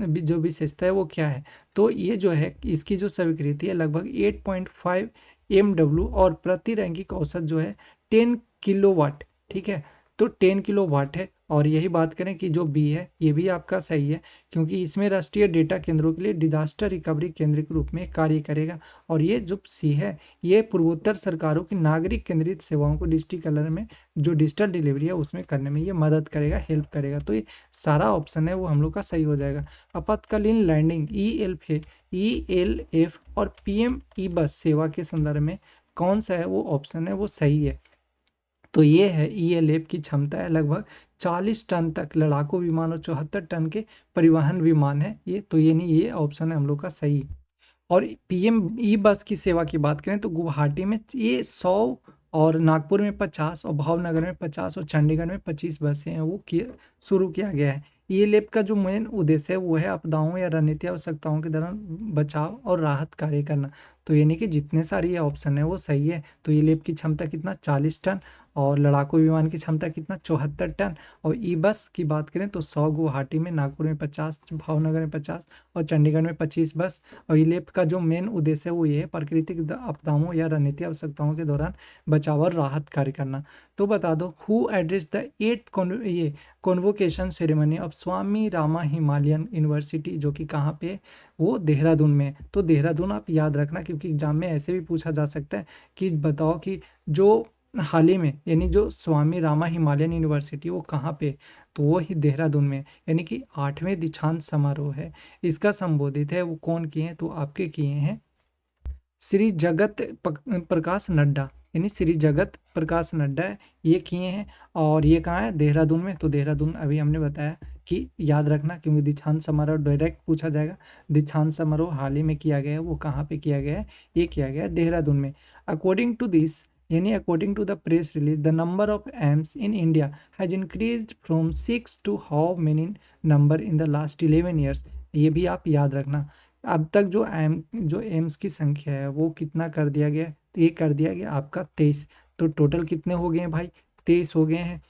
भी जो विशेषता है वो क्या है। तो ये जो है इसकी जो स्वीकृति है लगभग 8.5 MW और प्रति रैंकिंग औसत जो है 10 किलोवाट, ठीक है। तो 10 किलोवाट है। और यही बात करें कि जो B है ये भी आपका सही है, क्योंकि इसमें राष्ट्रीय डेटा केंद्रों के लिए डिजास्टर रिकवरी केंद्र के रूप में कार्य करेगा। और ये जो C है ये पूर्वोत्तर सरकारों की नागरिक केंद्रित सेवाओं को डिजिटल में जो डिजिटल डिलीवरी है उसमें करने में ये मदद करेगा, हेल्प करेगा। तो ये सारा ऑप्शन है वो हम लोग का सही हो जाएगा। आपातकालीन लैंडिंग ELF और PM ई बस सेवा के संदर्भ में कौन सा है वो ऑप्शन है वो सही है। तो ये है ELF की क्षमता है लगभग 40 टन तक लड़ाकू विमान और 74 टन के परिवहन विमान है ये। तो ये नहीं, ये ऑप्शन है हम लोग का सही। और PM ई बस की सेवा की बात करें तो गुवाहाटी में ये 100 और नागपुर में 50 और भावनगर में 50 और चंडीगढ़ में 25 बसें हैं वो शुरू किया गया है। ये लैब का जो मेन उद्देश्य है वो है आपदाओं या रणनीतिक आवश्यकताओं के दौरान बचाव और राहत कार्य करना। तो यानी कि जितने सारे ये ऑप्शन है वो सही है। तो ये लेप की क्षमता कितना 40 टन, और लड़ाकू विमान की क्षमता कितना 74 टन, और ई बस की बात करें तो 100 गुवाहाटी में, नागपुर में 50, भावनगर में 50 और चंडीगढ़ में 25 बस। और ई लेप का जो मेन उद्देश्य है वो ये है प्राकृतिक आपदाओं या रणनीतिक आवश्यकताओं के दौरान बचाव और राहत कार्य करना। तो बता दो हु एड्रेस द 8th ये convocation ceremony of Swami Rama Himalayan university, जो कि कहाँ पे है? वो देहरादून में है। तो देहरादून आप याद रखना, क्योंकि एग्जाम में ऐसे भी पूछा जा सकता है कि बताओ कि जो हाल ही में यानी जो स्वामी रामा हिमालयन यूनिवर्सिटी वो कहाँ पे है? तो वो ही देहरादून में है। यानी कि 8वें दीक्षांत समारोह है, इसका संबोधित है वो कौन किए हैं? तो आपके किए हैं श्री जगत प्रकाश नड्डा, यानी श्री जगत प्रकाश नड्डा ये किए हैं। और ये कहाँ है? देहरादून में। तो देहरादून अभी हमने बताया कि याद रखना, क्योंकि दीक्षांत समारोह डायरेक्ट पूछा जाएगा। दीक्षांत समारोह हाल ही में किया गया है, वो कहाँ पे किया गया है? ये किया गया है देहरादून में। अकॉर्डिंग टू दिस, यानी according to the press release, the number of AIIMS in India has increase from 6 to how many number in the last 11 years. ये भी आप याद रखना। अब तक जो एम्स की संख्या है वो कितना कर दिया गया है? तो ये कर दिया गया आपका 23। तो टोटल कितने हो गए हैं भाई? 23 हो गए हैं।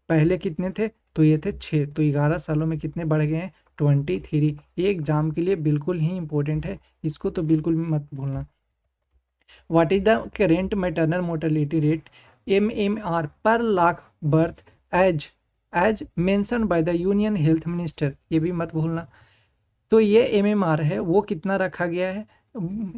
पहले कितने थे? तो ये थे 6। तो 11 सालों में कितने बढ़ गए हैं? 23। ये एग्जाम के लिए बिल्कुल ही इंपॉर्टेंट है, इसको तो बिल्कुल भी मत भूलना। What is the current maternal mortality rate MMR पर lakh birth as as mention by the union health minister? ये भी मत भूलना। तो ये MMR है वो कितना रखा गया है?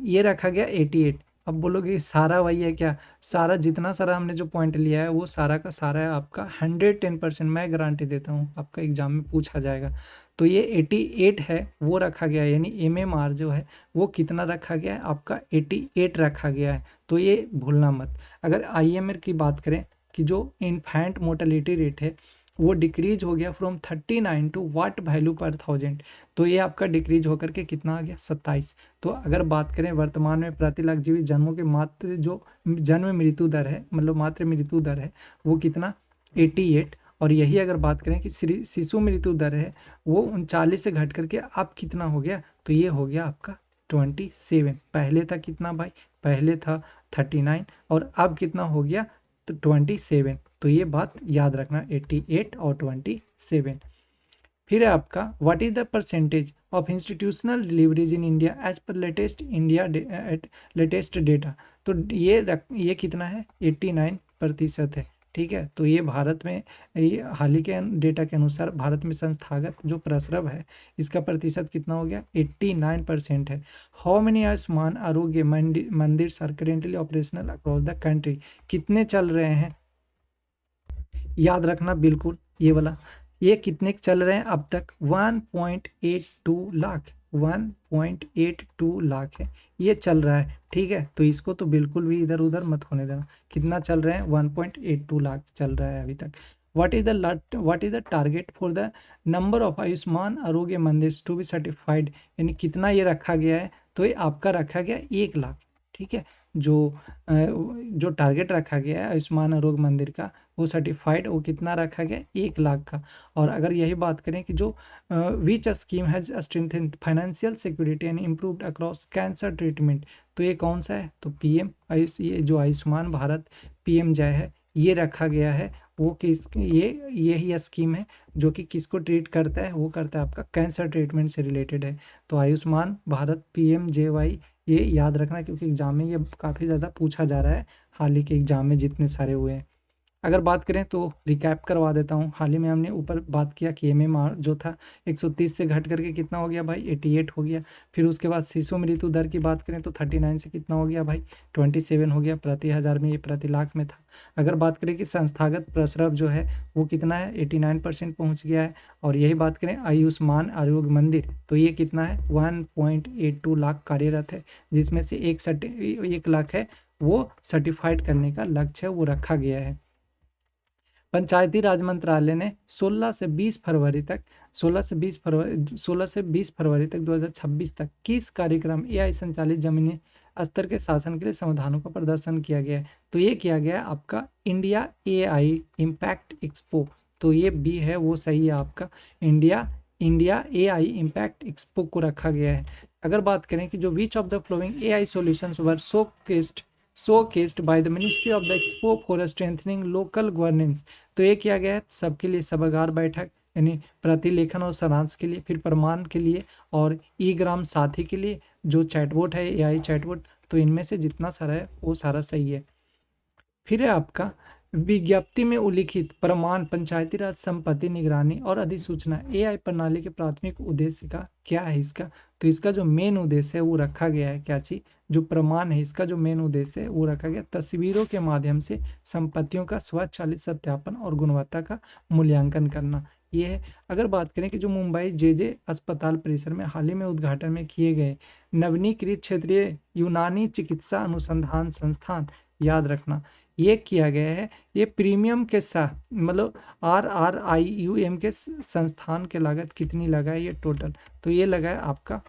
ये रखा गया 88। अब बोलोगे सारा वही है क्या? सारा जितना सारा हमने जो पॉइंट लिया है वो सारा का सारा है आपका 110%, मैं गारंटी देता हूँ आपका एग्जाम में पूछा जाएगा। तो ये 88 है वो रखा गया है, यानी MMR जो है वो कितना रखा गया है? आपका 88 रखा गया है। तो ये भूलना मत। अगर IMR की बात करें कि जो इन्फेंट मोर्टेलिटी रेट है वो डिक्रीज हो गया फ्रॉम 39 टू वाट वैल्यू पर 1000। तो ये आपका डिक्रीज होकर के कितना आ गया? 27। तो अगर बात करें वर्तमान में प्रति लाख जीवित जन्मों के मात्र जो जन्म मृत्यु दर है, मतलब मात्र मृत्यु दर है वो कितना? 88। और यही अगर बात करें कि शिशु मृत्यु दर है वो 39 से घट करके अब कितना हो गया? तो ये हो गया आपका 27। पहले था कितना भाई? पहले था 39 और अब कितना हो गया? तो 27। तो ये बात याद रखना, 88 और 27। फिर है आपका what is the percentage of institutional deliveries in India as per latest data? तो ये कितना है? 89% है। ठीक है, तो ये भारत में ये हाल ही के डेटा के अनुसार भारत में संस्थागत जो प्रसरव है इसका प्रतिशत कितना हो गया? 89% है। How many Ayushman Arogya Mandir are currently operational across the country? कितने चल रहे हैं? याद रखना बिल्कुल ये वाला। ये कितने चल रहे हैं अब तक? 1.82 लाख, 1.82 लाख है ये चल रहा है। ठीक है, तो इसको तो बिल्कुल भी इधर उधर मत होने देना। कितना चल रहे हैं? 1.82 लाख चल रहा है अभी तक। What is the target for the number of Ayushman Arogya मंदिर टू बी सर्टिफाइड? यानी कितना ये रखा गया है? तो ये आपका रखा गया 1 लाख। ठीक है, जो टारगेट रखा गया है आयुष्मान आरोग्य मंदिर का वो सर्टिफाइड वो कितना रखा गया? 1 लाख का। और अगर यही बात करें कि जो विच scheme has strengthened financial security and improved across cancer treatment? तो ये कौन सा है? तो PM ये जो आयुष्मान भारत PMJ है ये रखा गया है। वो किस यही स्कीम है जो कि किसको ट्रीट करता है? वो करता है आपका कैंसर ट्रीटमेंट से रिलेटेड है। तो आयुष्मान भारत PMJY ये याद रखना, क्योंकि एग्जाम में ये काफ़ी ज़्यादा पूछा जा रहा है हाल ही के एग्जाम में जितने सारे हुए हैं। अगर बात करें तो रिकैप करवा देता हूँ। हाल ही में हमने ऊपर बात किया कि MMR जो था 130 से घट करके कितना हो गया भाई? 88 हो गया। फिर उसके बाद शिशु मृत्यु दर की बात करें तो 39 से कितना हो गया भाई? 27 हो गया। प्रति हज़ार में ये प्रति लाख में था। अगर बात करें कि संस्थागत प्रसरव जो है वो कितना है? 89% पहुँच गया है। और यही बात करें आयुष्मान आरोग्य मंदिर तो ये कितना है? 1.82 लाख कार्यरत है, जिसमें से 1 लाख है वो सर्टिफाइड करने का लक्ष्य वो रखा गया है। पंचायती राज मंत्रालय ने 16 से 20 फरवरी तक 2026 तक किस कार्यक्रम AI संचालित जमीनी स्तर के शासन के लिए समाधानों का प्रदर्शन किया गया है? तो ये किया गया है आपका इंडिया AI इम्पैक्ट एक्सपो। तो ये भी है वो सही है आपका India India AI impact expo को रखा गया है। अगर बात करें कि जो which of the flowing AI solutions were showcased by the ministry of the expo for strengthening local governance, तो ये किया गया है सबके लिए सभागार बैठक, यानी प्रतिलेखन और सारांश के लिए, फिर प्रमाण के लिए, और ई ग्राम साथी के लिए, जो चैटबॉट है एआई चैटबॉट। तो इनमें से जितना सारा है वो सारा सही है। फिर है आपका विज्ञप्ति में उल्लिखित प्रमाण पंचायती राज संपत्ति निगरानी और अधिसूचना एआई प्रणाली के प्राथमिक उद्देश्य का क्या है इसका, तो इसका जो मेन उद्देश्य है वो रखा गया है क्या चीज, जो प्रमाण है इसका जो मेन उद्देश्य है वो रखा गया तस्वीरों के माध्यम से संपत्तियों का स्वचालित सत्यापन और गुणवत्ता का मूल्यांकन करना, ये है। अगर बात करें कि जो मुंबई जे अस्पताल परिसर में हाल ही में उद्घाटन में किए गए नवीनीकृत क्षेत्रीय यूनानी चिकित्सा अनुसंधान संस्थान, याद रखना ये किया गया है, ये प्रीमियम के साथ मतलब RRIUM के संस्थान के लागत कितनी लगा है ये टोटल, तो ये लगा है आपका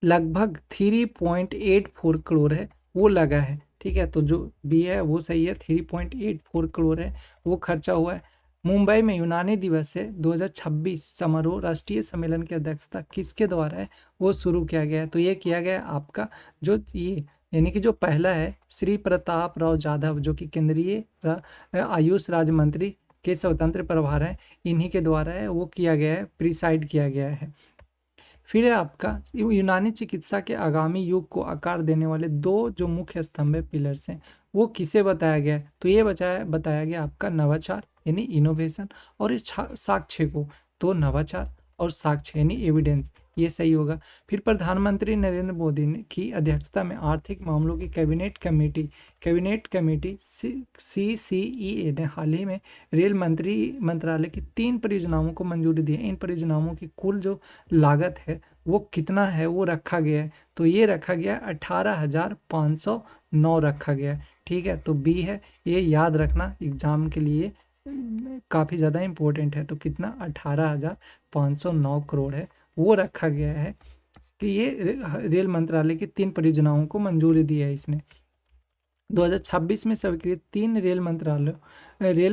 लगभग 3.84 करोड़ है वो लगा है, ठीक है। तो जो बी है वो सही है, 3.84 करोड़ है वो खर्चा हुआ है। मुंबई में यूनानी दिवस है 2026 समारोह राष्ट्रीय सम्मेलन की अध्यक्षता किसके द्वारा है वो शुरू किया गया है, तो ये किया गया आपका जो ये यानी कि जो पहला है श्री प्रताप राव जाधव जो कि केंद्रीय आयुष राज्य मंत्री के स्वतंत्र प्रभार हैं, इन्हीं के द्वारा है वो किया गया है, प्रिसाइड किया गया है। फिर है आपका यूनानी चिकित्सा के आगामी युग को आकार देने वाले दो जो मुख्य स्तंभ पिलर्स हैं वो किसे बताया गया है, तो ये बताया गया आपका नवाचार यानी इनोवेशन और इस साक्ष्य को, तो नवाचार और साक्ष्य यानी एविडेंस, ये सही होगा। फिर प्रधानमंत्री नरेंद्र मोदी ने की अध्यक्षता में आर्थिक मामलों की कैबिनेट कमेटी CCEA ने हाल ही में रेल मंत्रालय की 3 परियोजनाओं को मंजूरी दी है। इन परियोजनाओं की कुल जो लागत है वो कितना है वो रखा गया है, तो ये रखा गया 18,509 रखा गया है, ठीक है। तो बी है, ये याद रखना एग्जाम के लिए काफ़ी ज़्यादा इम्पोर्टेंट है। तो कितना 18,509 करोड़ है वो रखा गया है कि ये रेल मंत्रालय की 3 परियोजनाओं को मंजूरी दी है इसने। 2026 में स्वीकृत 3 रेल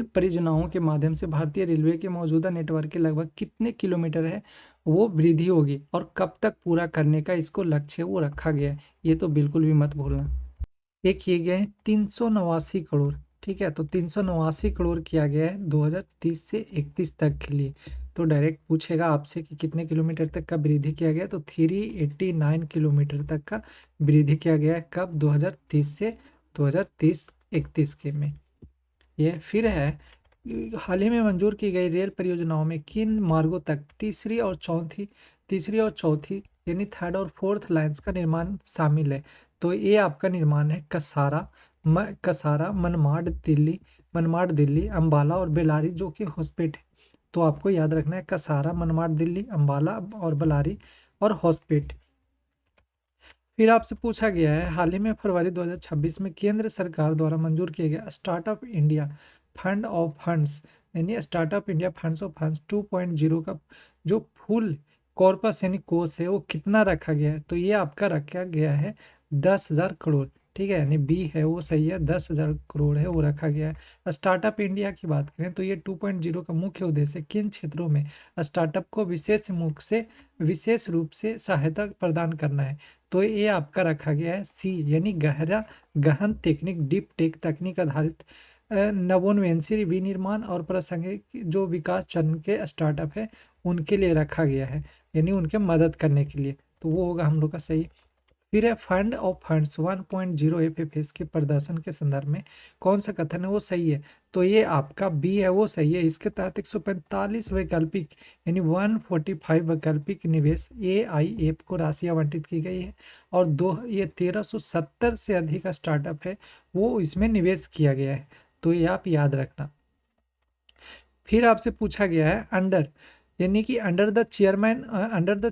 परियोजनाओं के माध्यम से भारतीय रेलवे के मौजूदा नेटवर्क के लगभग कितने किलोमीटर है वो वृद्धि होगी और कब तक पूरा करने का इसको लक्ष्य वो रखा गया है, ये तो बिल्कुल भी मत भूलना। ये किए गए हैं 389 करोड़, ठीक है। तो 389 करोड़ किया गया है 2030 से 31 तक के लिए। तो डायरेक्ट पूछेगा आपसे कि कितने किलोमीटर तक का वृद्धि किया गया, तो 389 किलोमीटर तक का वृद्धि किया गया है कब, 2030 से 2030-31 के में। ये फिर है हाल ही में मंजूर की गई रेल परियोजनाओं में किन मार्गों तक तीसरी और चौथी यानी थर्ड और फोर्थ लाइंस का निर्माण शामिल है, तो ये आपका निर्माण है कसारा मनमाड दिल्ली अंबाला और बेलारी जो कि हॉस्पिट है। तो आपको याद रखना है कसारा मनमाड दिल्ली अंबाला और बेलारी और हॉस्पिट। फिर आपसे पूछा गया है हाल ही में फरवरी 2026 में केंद्र सरकार द्वारा मंजूर किया गया startup India fund of funds यानी startup India funds of funds 2.0 का जो फुल कॉर्पस यानी कोष है वो कितना रखा गया है, तो ये आपका रखा गया है 10,000 करोड़, ठीक है। यानी बी है वो सही है, 10,000 करोड़ है वो रखा गया है। स्टार्टअप इंडिया की बात करें तो ये 2.0 का मुख्य उद्देश्य किन क्षेत्रों में स्टार्टअप को विशेष रूप से सहायता प्रदान करना है, तो ये आपका रखा गया है सी यानी गहन तकनीक डीप टेक तकनीक आधारित नवोन्मेषी विनिर्माण और प्रासंगिक जो विकास चरण के स्टार्टअप है उनके लिए रखा गया है, यानी उनके मदद करने के लिए, तो वो होगा हम लोग का सही। फिर है फंड ऑफ फंड्स 1.0 FFS के प्रदर्शन के संदर्भ में कौन सा कथन है वो सही है, तो ये आपका बी है वो सही है। इसके तहत 145 वैकल्पिक यानी 145 वैकल्पिक निवेश AIF को राशि आवंटित की गई है और 1370 से अधिक स्टार्टअप है वो इसमें निवेश किया गया है, तो ये आप याद रखना। फिर आपसे पूछा गया है under the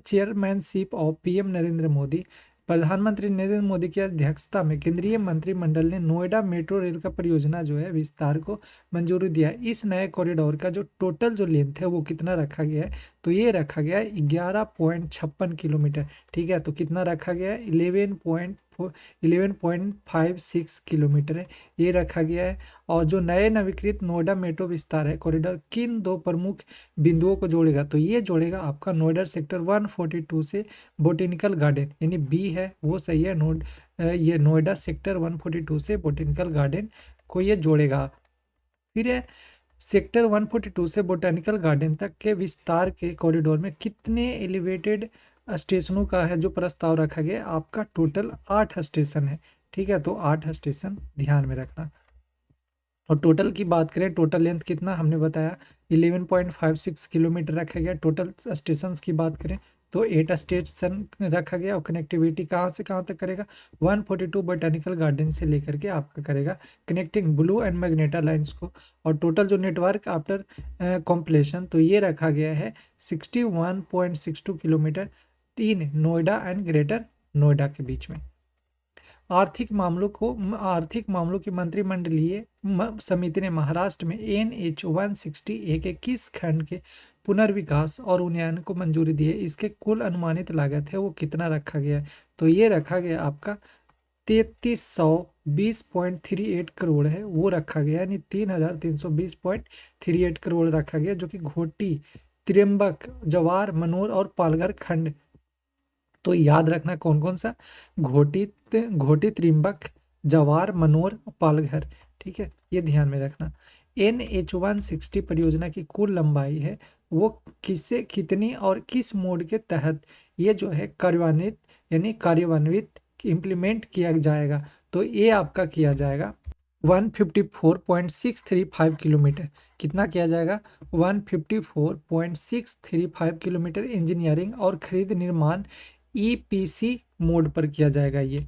chairmanship of PM Narendra Modi, प्रधानमंत्री नरेंद्र मोदी की अध्यक्षता में केंद्रीय मंत्रिमंडल ने नोएडा मेट्रो रेल का परियोजना जो है विस्तार को मंजूरी दिया है। इस नए कॉरिडोर का जो टोटल जो लेंथ है वो कितना रखा गया है, तो ये रखा गया है 11.56 किलोमीटर, ठीक है। तो कितना रखा गया है 11.56 किलोमीटर है, ये रखा गया है। और जो नए नवीकृत नोएडा मेट्रो विस्तार है कॉरिडोर किन दो प्रमुख बिंदुओं को जोड़ेगा, तो ये जोड़ेगा आपका नोएडा सेक्टर 142 से बोटेनिकल गार्डन, यानी बी है वो सही है। ये नोएडा सेक्टर 142 से बोटेनिकल गार्डन को ये जोड़ेगा। फिर है सेक्टर 142 से बोटेनिकल गार्डन तक के विस्तार के कॉरिडोर में कितने एलिवेटेड स्टेशनों का है जो प्रस्ताव रखा गया है, आपका टोटल 8 स्टेशन है। ठीक है, तो 8 स्टेशन ध्यान में रखना। और टोटल की बात करें, टोटल लेंथ कितना हमने बताया 11.56 किलोमीटर रखा गया। टोटल स्टेशंस की बात करें तो 8 स्टेशन रखा गया। और कनेक्टिविटी कहाँ से कहाँ तक करेगा, 142 बोटेनिकल गार्डन से लेकर के आपका करेगा connecting blue and magenta lines को। और टोटल जो नेटवर्क आफ्टर कॉम्प्लेशन तो ये रखा गया है 61.62 kilometre, 3 Noida and greater Noida के बीच में। आर्थिक मामलों की मंत्रिमंडलीय समिति ने महाराष्ट्र में NH 160A के किस खंड के पुनर्विकास और उन्नयन को मंजूरी दी है, इसके कुल अनुमानित लागत है वो कितना रखा गया है, तो ये रखा गया आपका 3320.38 करोड़ है वो रखा गया, यानी 3320.38 करोड़ रखा गया, जो कि घोटी, त्र्यंबक, जवार, मनोर और पालघर खंड। तो याद रखना कौन कौन सा, घोटी, त्रिम्बक, जवार, मनोर, पालघर। ठीक है, ये ध्यान में रखना। NH 160 परियोजना की कुल लंबाई है वो किससे कितनी और किस मोड के तहत ये जो है कार्यान्वित इम्प्लीमेंट किया जाएगा, तो ये आपका किया जाएगा 154.635 किलोमीटर। कितना किया जाएगा, 154.635 किलोमीटर इंजीनियरिंग और खरीद निर्माण EPC मोड पर किया जाएगा ये।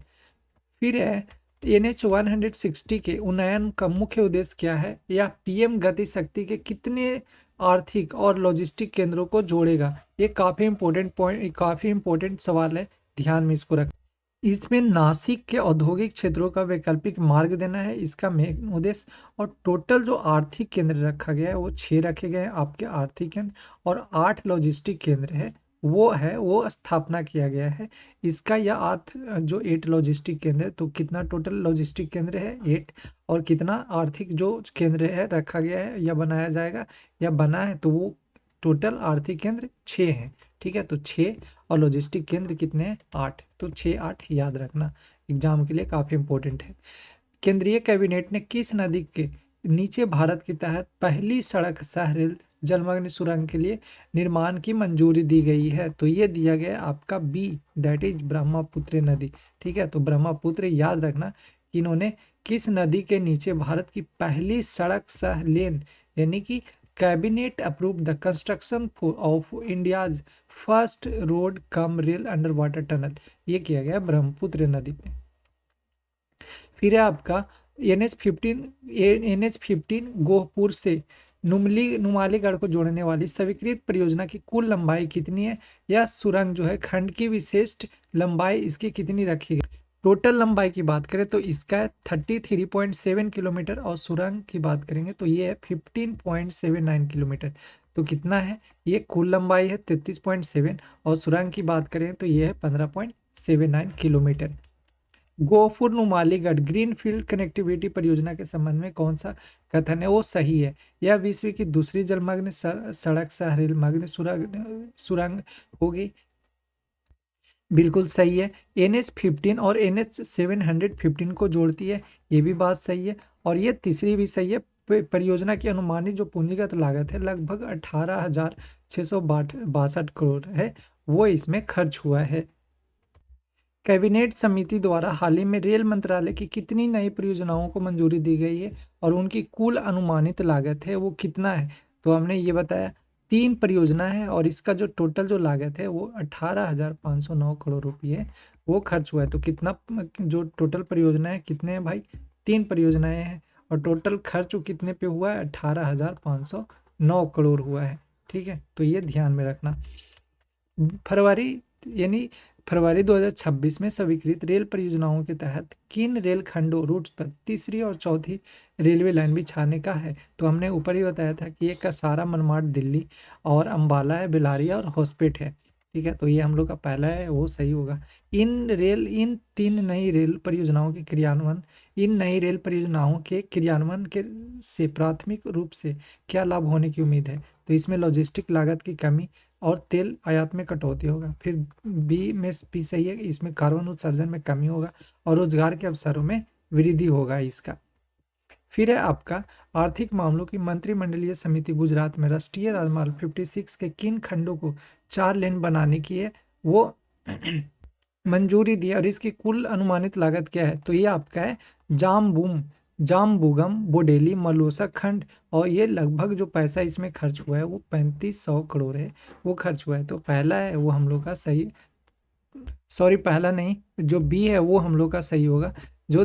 फिर है NH 160 के उन्नयन का मुख्य उद्देश्य क्या है, या PM गति शक्ति के कितने आर्थिक और लॉजिस्टिक केंद्रों को जोड़ेगा, ये काफ़ी इंपॉर्टेंट पॉइंट, काफ़ी इंपॉर्टेंट सवाल है, ध्यान में इसको रख। इसमें नासिक के औद्योगिक क्षेत्रों का वैकल्पिक मार्ग देना है इसका मेन उद्देश्य। और टोटल जो आर्थिक केंद्र रखा गया है वो 6 रखे गए हैं आपके आर्थिक केंद्र, और 8 लॉजिस्टिक केंद्र है वो स्थापना किया गया है इसका। या 8 जो 8 लॉजिस्टिक केंद्र है, तो कितना टोटल लॉजिस्टिक केंद्र है 8, और कितना आर्थिक जो केंद्र है रखा गया है या बनाया जाएगा या बना है, तो वो टोटल आर्थिक केंद्र 6 हैं। ठीक है, तो 6 और लॉजिस्टिक केंद्र कितने हैं, 8, तो 6 8 याद रखना, एग्जाम के लिए काफ़ी इंपॉर्टेंट है। केंद्रीय कैबिनेट ने किस नदी के नीचे भारत के तहत पहली सड़क सह रेल जलमग्न सुरंग के लिए निर्माण की मंजूरी दी गई है, तो ये दिया गया आपका B, दैट इज ब्रह्मपुत्र नदी। ठीक है, तो ब्रह्मपुत्र याद रखना कि इन्होंने किस नदी के नीचे भारत की पहली सड़क सह लेन, यानी कि cabinet approve the construction of India's first road cum rail under water tunnel, ये किया गया ब्रह्मपुत्र नदी पे। फिर है आपका NH 15 गोहपुर से नुमालीगढ़ को जोड़ने वाली स्वीकृत परियोजना की कुल लंबाई कितनी है, या सुरंग जो है खंड की विशिष्ट लंबाई इसकी कितनी रखी गई। टोटल लंबाई की बात करें तो इसका है 33.7 किलोमीटर, और सुरंग की बात करेंगे तो ये है 15.79 किलोमीटर। तो कितना है, ये कुल लंबाई है 33.7, और सुरंग की बात करें तो ये है 15.79 kilometre. Gohpur Numaligarh greenfield connectivity परियोजना के संबंध में कौन सा कथन है वो सही है, यह विश्व की दूसरी जलमग्न सड़क सह रेल मग्न सुरंग होगी, बिल्कुल सही है। NH 15 और NH 715 को जोड़ती है, ये भी बात सही है। और ये तीसरी भी सही है, परियोजना की अनुमानित जो पूंजीगत लागत है लगभग 18,662 करोड़ है वो इसमें खर्च हुआ है। कैबिनेट समिति द्वारा हाल ही में रेल मंत्रालय की कितनी नई परियोजनाओं को मंजूरी दी गई है, और उनकी कुल अनुमानित लागत है वो कितना है, तो हमने ये बताया 3 परियोजना है, और इसका जो टोटल जो लागत है वो 18,509 करोड़ रुपये वो खर्च हुआ है। तो कितना जो टोटल परियोजना है कितने हैं भाई, 3 परियोजनाएं हैं, और टोटल खर्च कितने पे हुआ है, 18,509 करोड़ हुआ है। ठीक है, तो ये ध्यान में रखना। फरवरी 2026 में स्वीकृत रेल परियोजनाओं के तहत किन रेल खंडों रूट्स पर तीसरी और चौथी रेलवे लाइन बिछाने का है, तो हमने ऊपर ही बताया था कि ये कसारा, मनमाड दिल्ली, और अंबाला है, बिलारिया और होस्पेट है। ठीक है, तो ये हम लोग का पहला है, वो सही होगा। इन 3 नई रेल परियोजनाओं के क्रियान्वयन इन नई रेल परियोजनाओं के क्रियान्वयन के से प्राथमिक रूप से क्या लाभ होने की उम्मीद है? तो इसमें लॉजिस्टिक लागत की कमी और तेल आयात में कटौती होगा। फिर बी सही है, इसमें कार्बन उत्सर्जन में कमी होगा और रोजगार के अवसरों में वृद्धि होगा इसका। फिर है आपका आर्थिक मामलों की मंत्रिमंडलीय समिति गुजरात में राष्ट्रीय राजमार्ग 56 के किन खंडों को 4 लेन बनाने की है वो मंजूरी दी है, और इसकी कुल अनुमानित लागत क्या है? तो ये आपका है जामबुगम बोडेली मलोसा खंड, और ये लगभग जो पैसा इसमें खर्च हुआ है वो 3500 करोड़ है, वो खर्च हुआ है। तो पहला है वो हम लोग का सही, सॉरी पहला नहीं, जो बी है वो हम लोग का सही होगा। जो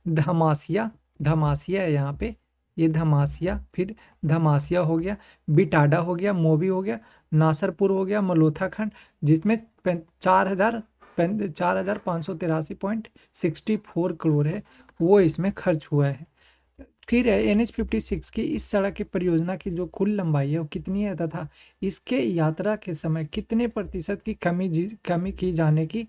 धमासिया धमासिया है यहाँ पे, ये धमासिया, फिर धमासिया हो गया, बिटाडा हो गया, मोबी हो गया, नासरपुर हो गया, मलोथा खंड, जिसमें 4,583.64 करोड़ है वो इसमें खर्च हुआ है। फिर है NH56 की इस सड़क की परियोजना की जो कुल लंबाई है वो कितनी है, तथा इसके यात्रा के समय कितने प्रतिशत की कमी की जाने की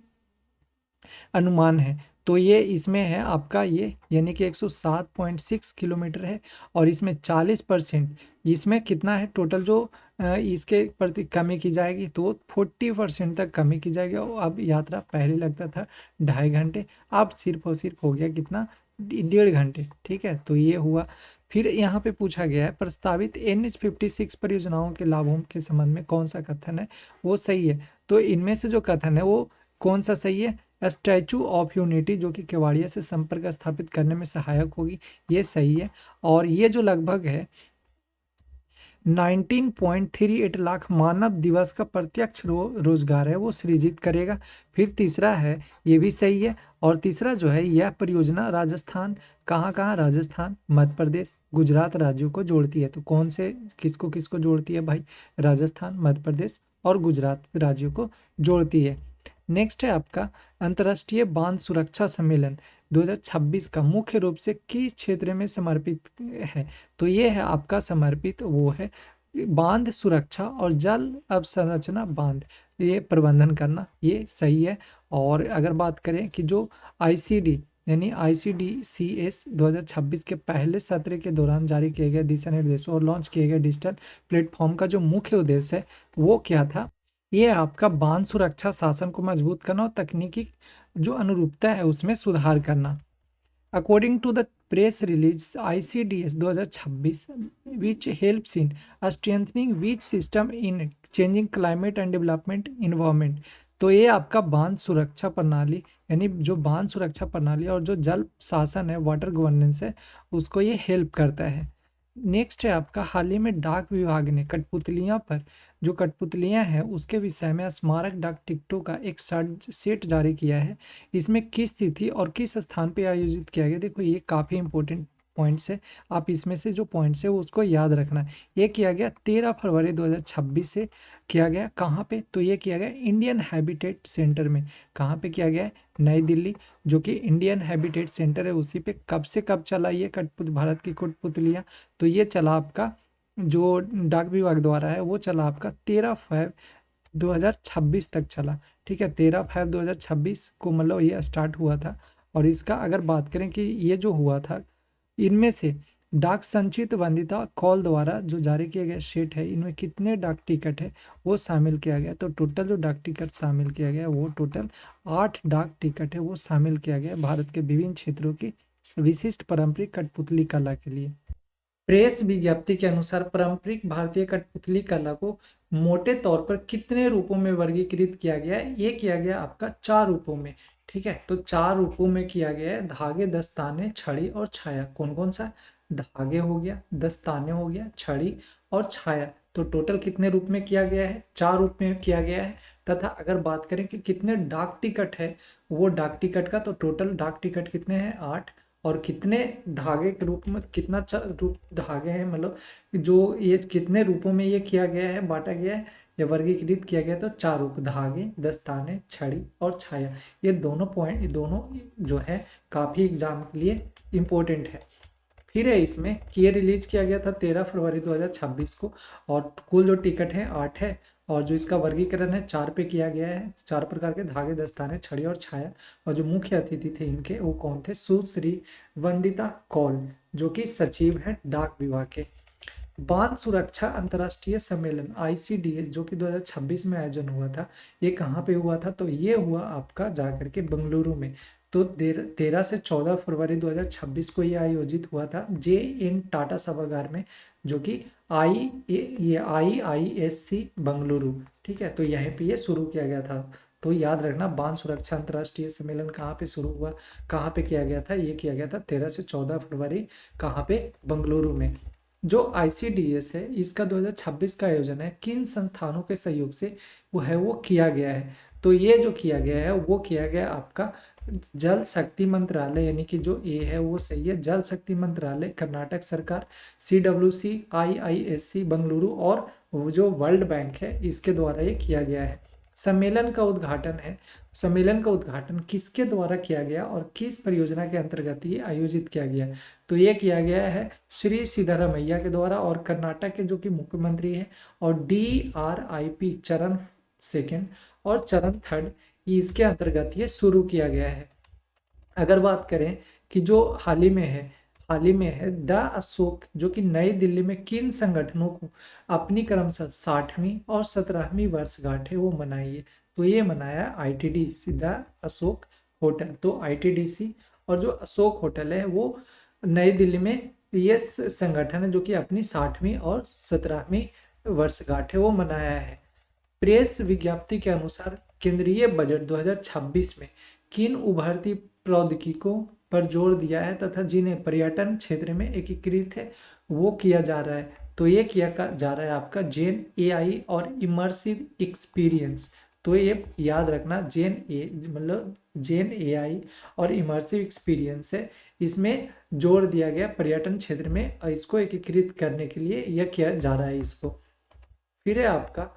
अनुमान है? तो ये इसमें है आपका ये, यानी कि 107.6 किलोमीटर है, और इसमें 40% इसमें कितना है टोटल जो इसके प्रति कमी की जाएगी, तो 40% तक कमी की जाएगी। और अब यात्रा पहले लगता था 2.5 घंटे, अब सिर्फ और सिर्फ हो गया कितना, 1.5 घंटे। ठीक है, तो ये हुआ। फिर यहाँ पे पूछा गया है प्रस्तावित NH56 परियोजनाओं के लाभों के संबंध में कौन सा कथन है वो सही है? तो इनमें से जो कथन है वो कौन सा सही है? स्टैचू ऑफ यूनिटी जो कि केवाड़िया से संपर्क स्थापित करने में सहायक होगी, ये सही है। और ये जो लगभग है 19.38 लाख मानव दिवस का प्रत्यक्ष रोजगार है वो सृजित करेगा। फिर तीसरा है, ये भी सही है। और तीसरा जो है, यह परियोजना राजस्थान, कहाँ कहाँ, राजस्थान, मध्य प्रदेश, गुजरात राज्यों को जोड़ती है। तो कौन से किसको किसको जोड़ती है भाई? राजस्थान, मध्य प्रदेश और गुजरात राज्यों को जोड़ती है। नेक्स्ट है आपका अंतर्राष्ट्रीय बांध सुरक्षा सम्मेलन 2026 का मुख्य रूप से किस क्षेत्र में समर्पित है? तो ये है आपका समर्पित, वो है बांध सुरक्षा और जल अवसंरचना बांध ये प्रबंधन करना, ये सही है। और अगर बात करें कि जो ICD यानी ICDCS 2026 के पहले सत्र के दौरान जारी किए गए दिशा निर्देशों और लॉन्च किए गए डिजिटल प्लेटफॉर्म का जो मुख्य उद्देश्य है वो क्या था? ये आपका बांध सुरक्षा शासन को मजबूत करना और तकनीकी जो अनुरूपता है उसमें सुधार करना। According to the press release ICDS 2026 which helps in strengthening beach system in changing climate and development environment. तो ये आपका बांध सुरक्षा प्रणाली, यानी जो बांध सुरक्षा प्रणाली और जो जल शासन है, वाटर गवर्नेंस है, उसको ये हेल्प करता है। नेक्स्ट है आपका हाल ही में डाक विभाग ने कठपुतलियां पर जो कठपुतलियां हैं उसके विषय में स्मारक डाक टिकटों का एक सेट जारी किया है। इसमें किस तिथि और किस स्थान पे आयोजित किया गया? देखो ये काफ़ी इंपॉर्टेंट पॉइंट्स है, आप इसमें से जो पॉइंट्स है वो उसको याद रखना है। ये किया गया 13 फरवरी 2026 से किया गया। कहाँ पे? तो ये किया गया इंडियन हैबिटेट सेंटर में। कहाँ पे किया गया है? नई दिल्ली, जो कि इंडियन हैबिटेट सेंटर है उसी पे। कब से कब चला ये भारत की कठपुतलियाँ? तो ये चला आपका, जो डाक विभाग द्वारा है वो चला आपका 13 फरवरी 2026 तक चला। ठीक है, 13 फरवरी 2026 को मतलब ये स्टार्ट हुआ था। और इसका अगर बात करें कि ये जो हुआ था, इनमें से डाक संचित वंदिता कॉल द्वारा जो जारी किए गए सेट है, इनमें कितने डाक टिकट है वो शामिल किया गया? तो टोटल जो डाक टिकट शामिल किया गया वो टोटल 8 डाक टिकट है वो शामिल किया गया भारत के विभिन्न क्षेत्रों की विशिष्ट पारंपरिक कठपुतली कला के लिए। प्रेस विज्ञप्ति के अनुसार पारंपरिक भारतीय कठपुतली कला को मोटे तौर पर कितने रूपों में वर्गीकृत किया गया है? ये किया गया आपका 4 रूपों में। ठीक है, तो 4 रूपों में किया गया है, धागे, दस्ताने, छड़ी और छाया। कौन कौन सा? धागे हो गया, दस्ताने हो गया, छड़ी और छाया। तो टोटल कितने रूप में किया गया है? 4 रूप में किया गया है। तथा अगर बात करें कि कितने डाक टिकट है, वो डाक टिकट का तो टोटल डाक टिकट कितने हैं? 8। और कितने धागे के रूप में, कितना रूप धागे हैं, मतलब जो ये कितने रूपों में ये किया गया है, बांटा गया है या वर्गीकृत किया गया? तो 4 रूप, धागे, दस्ताने, छड़ी और छाया। ये दोनों पॉइंट, ये दोनों जो है काफ़ी एग्जाम के लिए इम्पोर्टेंट है। फिर है इसमें कि ये रिलीज किया गया था 13 फरवरी 2026 को, और कुल जो टिकट है 8 है। और जो इसका वर्गीकरण है 4 पे किया गया है। 4 प्रकार के धागे, दस्ताने, छड़ी और छाया। और जो मुख्य अतिथि थे इनके वो कौन थे? सुश्री वंदिता कौल, जो कि सचिव है डाक विभाग के। बांध सुरक्षा अंतर्राष्ट्रीय सम्मेलन ICDS जो कि 2026 में आयोजन हुआ था, ये कहाँ पे हुआ था? तो ये हुआ आपका जाकर के बेंगलुरु में। तो 13 से 14 फरवरी 2026 को ये आयोजित हुआ था JN टाटा सभागार में, जो कि ये IISC बेंगलुरु, ठीक है। तो यहीं पे ये शुरू किया गया था। तो याद रखना, बांध सुरक्षा अंतर्राष्ट्रीय सम्मेलन कहाँ पे शुरू हुआ, कहाँ पे किया गया था? ये किया गया था 13 से 14 फरवरी, कहाँ पे? बेंगलुरु में। जो ICDS है इसका 2026 का आयोजन है, किन संस्थानों के सहयोग से वो किया गया है? तो ये जो किया गया है वो किया गया आपका जल शक्ति मंत्रालय, यानी कि जो ए है वो सही है, जल शक्ति मंत्रालय, कर्नाटक सरकार, CWC, IISC बेंगलुरु और वो जो वर्ल्ड बैंक है इसके द्वारा ये किया गया है। सम्मेलन का उद्घाटन किसके द्वारा किया गया और किस परियोजना के अंतर्गत ये आयोजित किया गया? तो ये किया गया है श्री सिद्धारमैया के द्वारा और कर्नाटक के जो कि मुख्यमंत्री हैं, और DRIP चरण 2 और चरण 3 इसके अंतर्गत ये शुरू किया गया है। अगर बात करें कि जो हाल ही में है द अशोक, जो कि नई दिल्ली में किन संगठनों को अपनी क्रमशः 60वीं और 17वीं वर्षगांठ है वो मनाई है? तो ये मनाया ITDC द अशोक होटल। तो ITDC और जो अशोक होटल है वो नई दिल्ली में ये संगठन है जो कि अपनी 60वीं और 17वीं वर्षगांठ है वो मनाया है। प्रेस विज्ञप्ति के अनुसार केंद्रीय बजट 2026 में किन उभरती प्रौद्योगिकियों पर जोर दिया है तथा जिन्हें पर्यटन क्षेत्र में एकीकृत है वो किया जा रहा है? तो ये किया जा रहा है आपका जेन AI और इमर्सिव एक्सपीरियंस। तो ये याद रखना, मतलब जेन AI और इमर्सिव एक्सपीरियंस है, इसमें जोर दिया गया पर्यटन क्षेत्र में, इसको एकीकृत करने के लिए यह किया जा रहा है इसको। फिर है आपका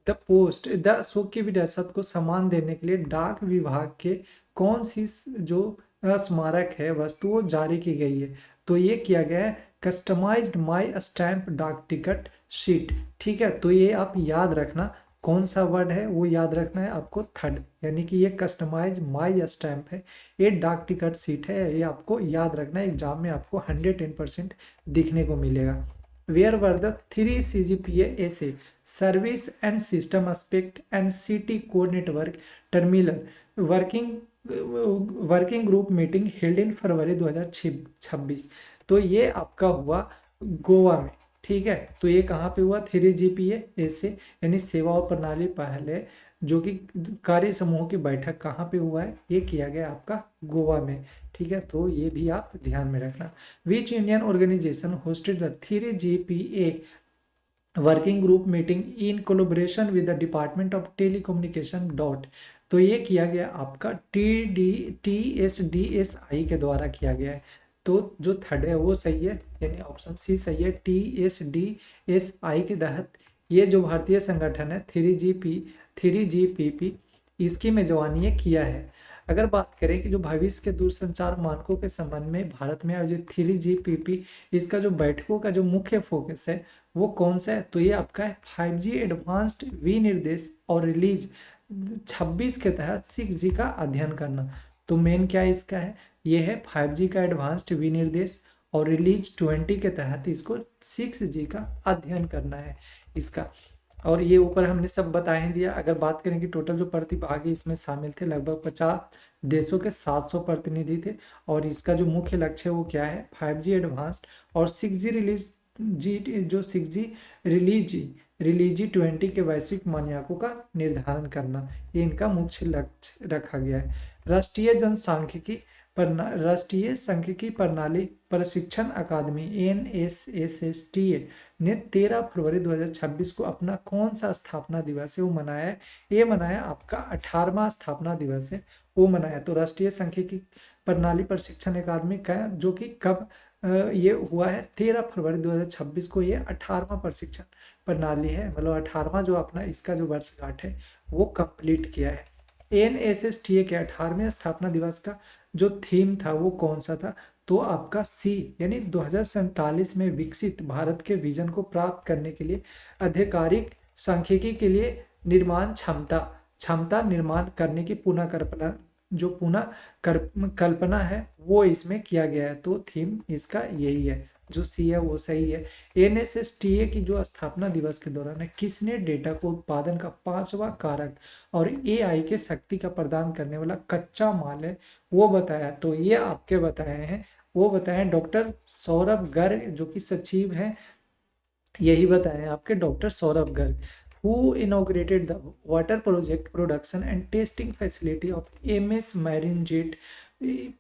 द अशोक की विरासत को सम्मान देने के लिए डाक विभाग के कौन सी जो स्मारक है वस्तु वो जारी की गई है? तो ये किया गया है कस्टमाइज्ड माई स्टैंप डाक टिकट शीट, ठीक है। तो ये आप याद रखना, कौन सा वर्ड है वो याद रखना है आपको, थर्ड, यानी कि ये कस्टमाइज माई स्टैंप है, ये डाक टिकट शीट है, ये आपको याद रखना है। एग्जाम में आपको 110% दिखने को मिलेगा। Where were the 3 CGPA essay service and system aspect and city core network terminal working group meeting held in February 2026? तो ये आपका हुआ गोवा में, ठीक है। तो ये कहाँ पे हुआ? 3GPA ऐसे यानी सेवा और प्रणाली पहले जो कि कार्य समूह की बैठक कहाँ पे हुआ है? ये किया गया आपका गोवा में, ठीक है। तो ये भी आप ध्यान में रखना। Which Indian organisation hosted the 3GPA working group meeting in collaboration with the department of telecommunication DoT? तो ये किया गया आपका TSDSI के द्वारा किया गया है। तो जो थर्ड है वो सही है, यानी ऑप्शन सी सही है। TSDSI के तहत ये जो भारतीय संगठन है 3GPP इसकी मेजबानी ये किया है। अगर बात करें कि जो भविष्य के दूरसंचार मानकों के संबंध में भारत में आयोजित 3GPP इसका जो बैठकों का जो मुख्य फोकस है वो कौन सा है? तो ये आपका है 5G एडवांस्ड विनिर्देश और रिलीज 26 के तहत 6G का अध्ययन करना। तो मेन क्या इसका है? ये है 5G का एडवांस्ड विनिर्देश और रिलीज 20 के तहत इसको 6G का अध्ययन करना है इसका। और ये ऊपर हमने सब बता ही दिया। अगर बात करें कि टोटल जो प्रतिभागी इसमें शामिल थे लगभग 50 देशों के 700 प्रतिनिधि थे, और इसका जो मुख्य लक्ष्य है वो क्या है? 5G एडवांस्ड और 6G रिलीज जो 6G रिलीज 20 के वैश्विक मानकों का निर्धारण करना, ये इनका मुख्य लक्ष्य रखा गया है। राष्ट्रीय सांख्यिकी प्रणाली प्रशिक्षण अकादमी NSSTA ने 13 फरवरी 2026 को अपना कौन सा स्थापना दिवस है वो मनाया है? ये मनाया आपका 18वां स्थापना दिवस है वो मनाया। तो राष्ट्रीय सांख्यिकी प्रणाली प्रशिक्षण अकादमी का जो कि कब ये हुआ है? 13 फरवरी 2026 को ये 18वां प्रशिक्षण प्रणाली है, मतलब 18वां जो अपना इसका जो वर्षगांठ है वो कंप्लीट किया है। NSSTA के 18वें स्थापना दिवस का जो थीम था वो कौन सा था? तो आपका सी, यानी 2047 में विकसित भारत के विजन को प्राप्त करने के लिए आधिकारिक सांख्यिकी के लिए निर्माण क्षमता, क्षमता निर्माण करने की पुनः कल्पना, जो पुनः कल्पना है वो इसमें किया गया है। तो थीम इसका यही है, जो सी है वो सही है। एनएसएसटीए की जो स्थापना दिवस के दौरान है, किसने डेटा को उत्पादन का 5वां कारक और एआई के शक्ति का प्रदान करने वाला कच्चा माल है वो बताया? तो ये आपके बताए हैं, वो बताए डॉक्टर सौरभ गर्ग, जो कि सचिव हैं, यही बताए आपके doctor Saurabh Garg. Who inaugurated the water project production and testing facility of MS Marine Jet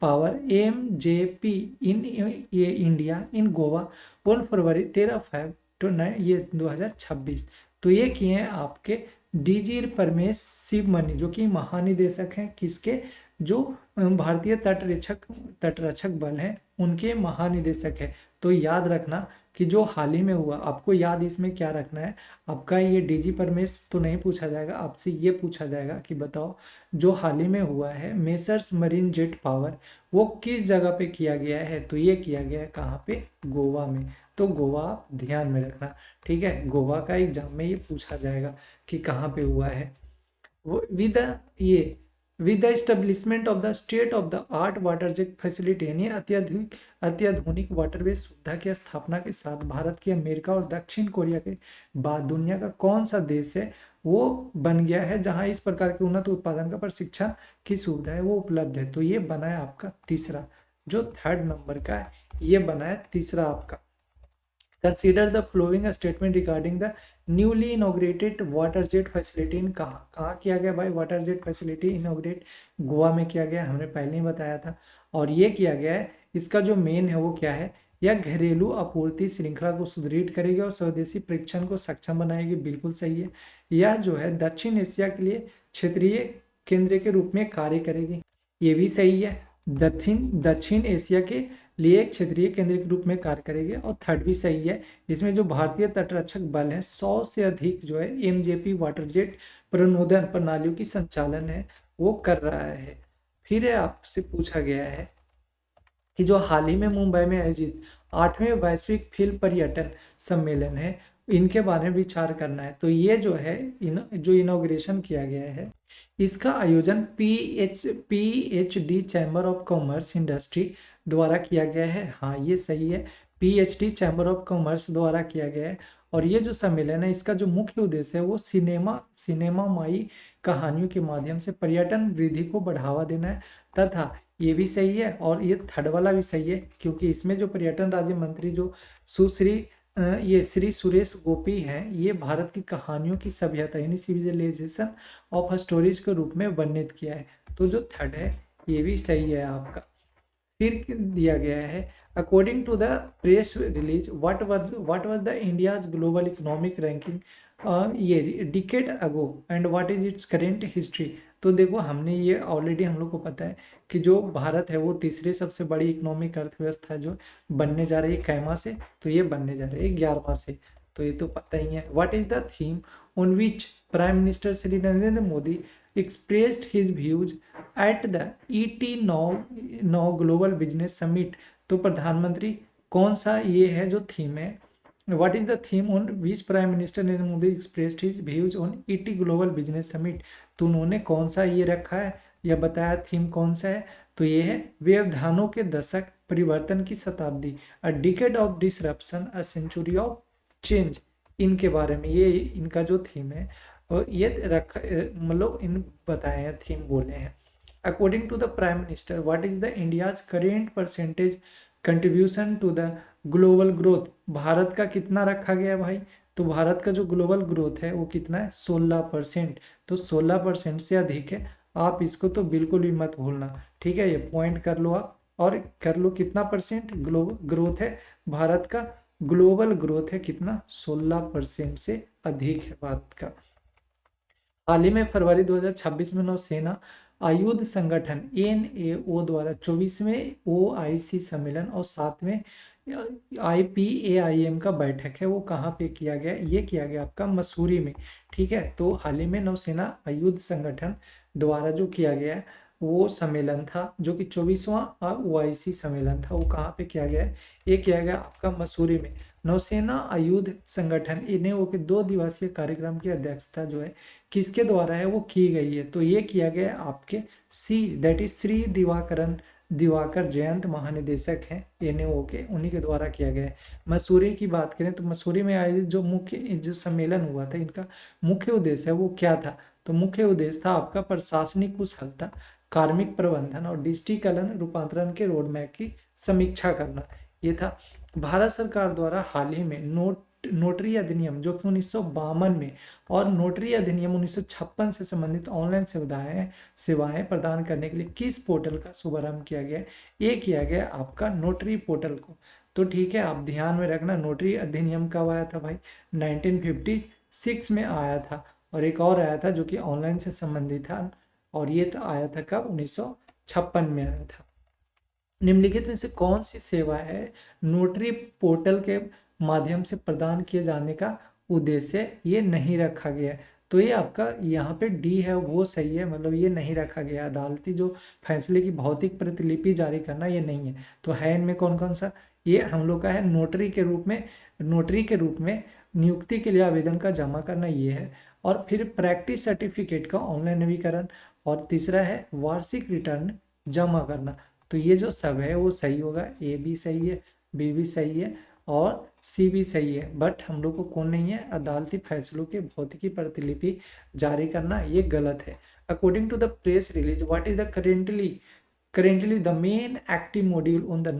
Power MJP in ये India in Goa on February 13 तो ये 2026। तो ये किए हैं आपके डीजी परमेश शिवमणि, जो कि महानिदेशक हैं किसके, जो भारतीय तटरक्षक बल हैं उनके महानिदेशक है। तो याद रखना कि जो हाल ही में हुआ, आपको याद इसमें क्या रखना है, आपका ये डीजी परमेश तो नहीं पूछा जाएगा, आपसे ये पूछा जाएगा कि बताओ जो हाल ही में हुआ है मेसर्स मरीन जेट पावर, वो किस जगह पे किया गया है? तो ये किया गया है कहाँ पे? गोवा में। तो गोवा आप ध्यान में रखना, ठीक है, गोवा का एग्जाम में ये पूछा जाएगा कि कहाँ पे हुआ है। विद ये with the establishment of the state of the art water jet facility, यानी अत्याधुनिक वाटरवे सुविधा की स्थापना के साथ भारत की अमेरिका और दक्षिण कोरिया के बाद दुनिया का कौन सा देश है वो बन गया है जहां इस प्रकार के उन्नत उत्पादन का प्रशिक्षण की सुविधा है वो उपलब्ध है? तो ये बना है आपका तीसरा, जो 3rd नंबर का है, ये बना है तीसरा आपका। Consider the following statement regarding the newly inaugurated water jet facility in कहाँ किया गया भाई? वाटर जेट फैसिलिटी इनोग्रेट गोवा में किया गया, हमने पहले ही बताया था। और ये किया गया है, इसका जो मेन है वो क्या है? यह घरेलू आपूर्ति श्रृंखला को सुदृढ़ करेगी और स्वदेशी परीक्षण को सक्षम बनाएगी, बिल्कुल सही है। यह जो है दक्षिण एशिया के लिए क्षेत्रीय केंद्र के रूप में कार्य करेगी, ये भी सही है। दक्षिण एशिया के लिए एक क्षेत्रीय केंद्र के रूप में कार्य करेगी। और 3rd भी सही है, इसमें जो भारतीय तटरक्षक बल है 100 से अधिक जो है एमजेपी वाटर जेट प्रणोदन प्रणालियों की संचालन है वो कर रहा है। फिर आपसे पूछा गया है कि जो हाल ही में मुंबई में आयोजित 8वें वैश्विक फिल्म पर्यटन सम्मेलन है, इनके बारे में विचार करना है। तो ये जो है जो इनॉग्रेशन किया गया है, इसका आयोजन PhD chamber of commerce industry द्वारा किया गया है। हाँ ये सही है, पीएचडी चैम्बर ऑफ कॉमर्स द्वारा किया गया है। और ये जो सम्मेलन है, इसका जो मुख्य उद्देश्य है वो सिनेमाई कहानियों के माध्यम से पर्यटन वृद्धि को बढ़ावा देना है। तथा ये भी सही है, और ये 3rd वाला भी सही है, क्योंकि इसमें जो पर्यटन राज्य मंत्री जो ये श्री सुरेश गोपी हैं, ये भारत की कहानियों की सभ्यता यानी सिविलाइजेशन ऑफ स्टोरीज के रूप में वर्णित किया है। तो जो 3rd है ये भी सही है आपका। फिर दिया गया है according to the press release what was the India's global economic ranking ये decade ago and what is its current history. तो देखो हमने ये ऑलरेडी हम लोग को पता है कि जो भारत है वो तीसरे सबसे बड़ी इकोनॉमिक अर्थव्यवस्था जो बनने जा रही है कैमा से, तो ये बनने जा रही है 11वां से, तो ये तो पता ही है। What is the theme on which prime minister Shri Narendra Modi expressed his views at the ET9 global business summit. तो प्रधानमंत्री कौन सा ये है जो थीम है? What is the theme on which prime minister Narendra Modi expressed his views on ET global business summit? तो उन्होंने कौन सा ये रखा है या बताया थीम कौन सा है? तो ये है व्यवधानों के दशक, परिवर्तन की शताब्दी, a decade of disruption, a century of change. इनके बारे में ये इनका जो थीम है और ये रखा, मतलब इन बताए हैं थीम बोले हैं। According to the prime minister what is the India's current percentage contribution to the global growth? Bharat का कितना रखा गया भाई? तो भारत का जो ग्लोबल ग्रोथ है वो कितना है? 16%। तो 16% से अधिक है, आप इसको तो बिल्कुल भी मत भूलना, ठीक है, ये पॉइंट कर लो आप। और कर लो कितना परसेंट ग्लोबल ग्रोथ है भारत का? ग्लोबल ग्रोथ है कितना? 16% से अधिक है भारत का। हाल ही में फरवरी 2026 में नौसेना आयुध संगठन एनएओ द्वारा 24वें ओआईसी सम्मेलन और 7वें आईपीएआईएम का बैठक है वो कहाँ पे किया गया? ये किया गया आपका मसूरी में, ठीक है। तो हाल ही में नौसेना आयुध संगठन द्वारा जो किया गया वो सम्मेलन था, जो कि 24वां ओआईसी सम्मेलन था, वो कहाँ पे किया गया है? ये किया गया आपका मसूरी में। नौसेना आयुध संगठन इनेओ के 2 दिवसीय कार्यक्रम की अध्यक्षता जो है किसके द्वारा है वो की गई है, तो ये किया गया है आपके दैट इज श्री दिवाकर जयंत महानिदेशक हैं एनएओ के, उन्हीं के द्वारा किया गया है। मसूरी की बात करें तो मसूरी में आयोजित जो सम्मेलन हुआ था, इनका मुख्य उद्देश्य है वो क्या था, तो मुख्य उद्देश्य था आपका प्रशासनिक कुशलता, कार्मिक प्रबंधन और डिजिटीकरण रूपांतरण के रोडमैप की समीक्षा करना, ये था। भारत सरकार द्वारा हाल ही में नोटरी अधिनियम जो कि 1952 में और नोटरी अधिनियम 1956 से संबंधित ऑनलाइन सेवाएं प्रदान करने के लिए किस पोर्टल का शुभारंभ किया गया, ये किया गया आपका नोटरी पोर्टल को। तो ठीक है, आप ध्यान में रखना नोटरी अधिनियम कब आया था भाई, 1956 में आया था, और एक और आया था जो कि ऑनलाइन से संबंधित था, और ये तो आया था कब, 1956 में आया था। निम्नलिखित में से कौन सी सेवा है नोटरी पोर्टल के माध्यम से प्रदान किए जाने का उद्देश्य ये नहीं रखा गया है, तो ये आपका यहाँ पे डी है वो सही है, मतलब ये नहीं रखा गया, अदालती जो फैसले की भौतिक प्रतिलिपि जारी करना ये नहीं है। तो है इनमें कौन कौन सा, ये हम लोग का है नोटरी के रूप में नियुक्ति के लिए आवेदन का जमा करना ये है, और फिर प्रैक्टिस सर्टिफिकेट का ऑनलाइन नवीकरण, और तीसरा है वार्षिक रिटर्न जमा करना। तो ये जो सब है वो सही होगा, ए भी सही है, बी भी सही है और सी भी सही है, बट हम लोग को कौन नहीं है, अदालती फैसलों के भौतिकी प्रतिलिपि जारी करना ये गलत है। According to the press release what is the currently the main active module on the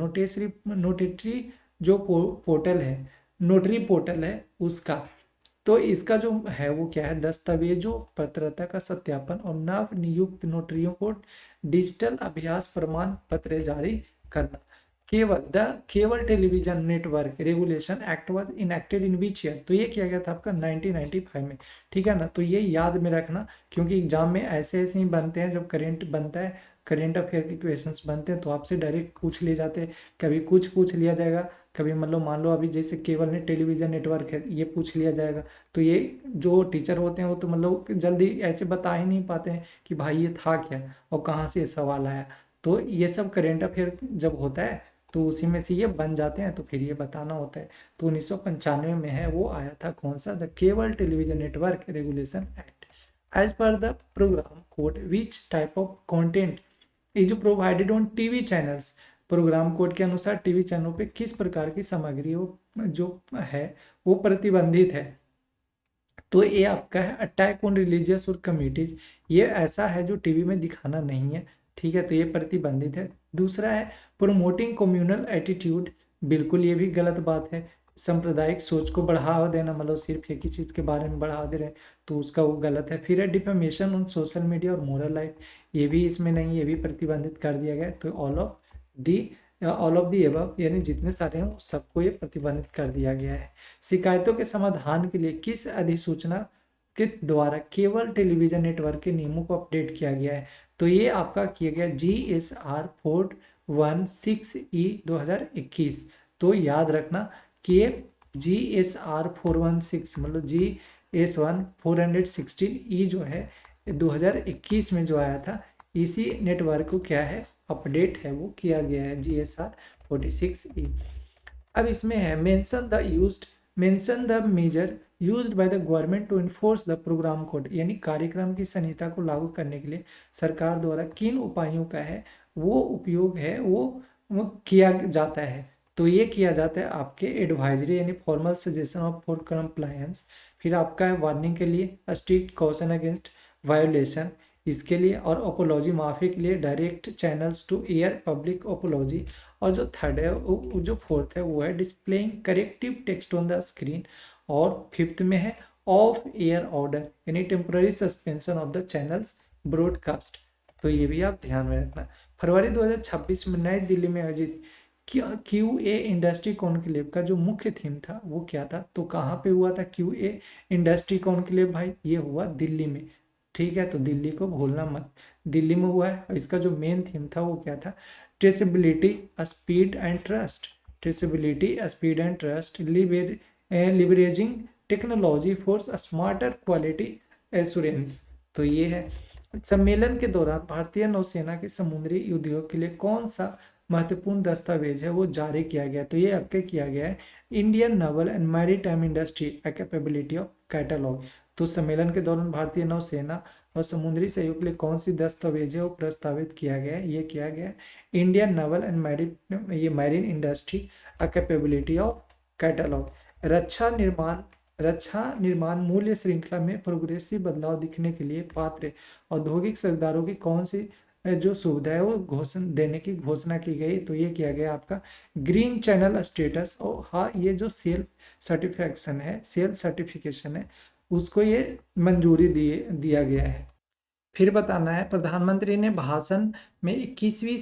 notary जो पोर्टल है, नोटरी पोर्टल है उसका, तो इसका जो है वो क्या है, दस्तावेजों पात्रता का सत्यापन और नव नियुक्त नोटरियों को डिजिटल अभ्यास प्रमाण पत्र जारी करना। Cable television network regulation act was enacted in which year, तो ये किया गया था आपका 1995 में, ठीक है ना। तो ये याद में रखना, क्योंकि एग्जाम में ऐसे ऐसे ही बनते हैं, जब करेंट बनता है, करेंट अफेयर के क्वेश्चंस बनते हैं तो आपसे डायरेक्ट पूछ लिए जाते हैं, कभी कुछ पूछ लिया जाएगा, कभी मतलब मान लो अभी जैसे केबल ने टेलीविजन नेटवर्क है ये पूछ लिया जाएगा, तो ये जो टीचर होते हैं वो तो मतलब जल्दी ऐसे बता ही नहीं पाते हैं कि भाई ये था क्या और कहाँ से ये सवाल आया। तो ये सब करेंट अफेयर जब होता है तो उसी में से ये बन जाते हैं, तो फिर ये बताना होता है। तो 1995 में है वो आया था कौन सा, the cable television network regulation act. As per the programme code which type of content is provided on TV channels, programme code के अनुसार टीवी चैनलों पे किस प्रकार की सामग्री वो जो है वो प्रतिबंधित है, तो ये आपका है अटैक ऑन रिलीजियस और कम्युनिटीज, ये ऐसा है जो टीवी में दिखाना नहीं है, ठीक है, तो ये प्रतिबंधित है। दूसरा है प्रोमोटिंग कम्युनल एटीट्यूड, बिल्कुल ये भी गलत बात है, सांप्रदायिक सोच को बढ़ावा देना, मतलब सिर्फ एक ही चीज़ के बारे में बढ़ावा दे रहे हैं तो उसका वो गलत है। फिर है डिफेमेशन ऑन सोशल मीडिया और मोरल लाइफ, ये भी इसमें नहीं, ये भी प्रतिबंधित कर दिया गया। तो ऑल ऑफ दी एबव यानी जितने सारे हैं सबको ये प्रतिबंधित कर दिया गया है। शिकायतों के समाधान के लिए किस अधिसूचना के द्वारा केवल टेलीविजन नेटवर्क के नियमों को अपडेट किया गया है, तो ये आपका किया गया GSR 416E 2021। तो याद रखना कि GSR 416 मतलब GS1 416E जो है 2021 में जो आया था, इसी नेटवर्क को क्या है अपडेट है वो किया गया है GSR 46E। अब इसमें है mention the measure used by the government to enforce the programme code, यानी कार्यक्रम की संहिता को लागू करने के लिए सरकार द्वारा किन उपायों का है वो उपयोग है वो किया जाता है, तो ये किया जाता है आपके एडवाइजरी यानी formal suggestion of for compliance, फिर आपका है वार्निंग के लिए, स्ट्रिक्ट कॉशन अगेंस्ट वायोलेशन इसके लिए, और ओपोलॉजी माफी के लिए direct channels to air public apology, और जो थर्ड है जो फोर्थ है वो है displaying corrective text on the screen, और फिफ्थ में है ऑफ एयर ऑर्डर यानी temporary suspension of the channels broadcast. तो ये भी आप ध्यान में रखना। फरवरी 2026 में नई दिल्ली में आयोजित QA इंडस्ट्री कॉन्क्लेव का जो मुख्य थीम था वो क्या था, तो कहाँ पे हुआ था QA इंडस्ट्री कॉन्क्लेव भाई, ये हुआ दिल्ली में, ठीक है, तो दिल्ली को भूलना मत, दिल्ली में हुआ है। और इसका जो मेन थीम था वो क्या था, traceability speed and trust, traceability speed and trust, leveraging technology for smarter quality assurance. तो ये है। सम्मेलन के दौरान भारतीय नौसेना के समुद्री युद्धों के लिए कौन सा महत्वपूर्ण दस्तावेज है वो जारी किया गया। तो ये आपके किया गया है Indian naval and maritime industry capability of catalogue. तो सम्मेलन के दौरान भारतीय नौसेना और समुद्री सहयोग के लिए कौन सी दस्तावेज है वो प्रस्तावित किया गया है, ये किया गया है Indian naval and marine industry capability of catalogue. रक्षा निर्माण मूल्य श्रृंखला में प्रोग्रेसिव बदलाव दिखने के लिए पात्र औद्योगिक खरीदारों की कौन सी जो सुविधा है वो घोषणा देने की घोषणा की गई। तो ये किया गया आपका ग्रीन चैनल स्टेटस। और हाँ, ये जो सेल्फ सर्टिफिकेशन है उसको ये मंजूरी दिया गया है। फिर बताना है, प्रधानमंत्री ने भाषण में 21वीं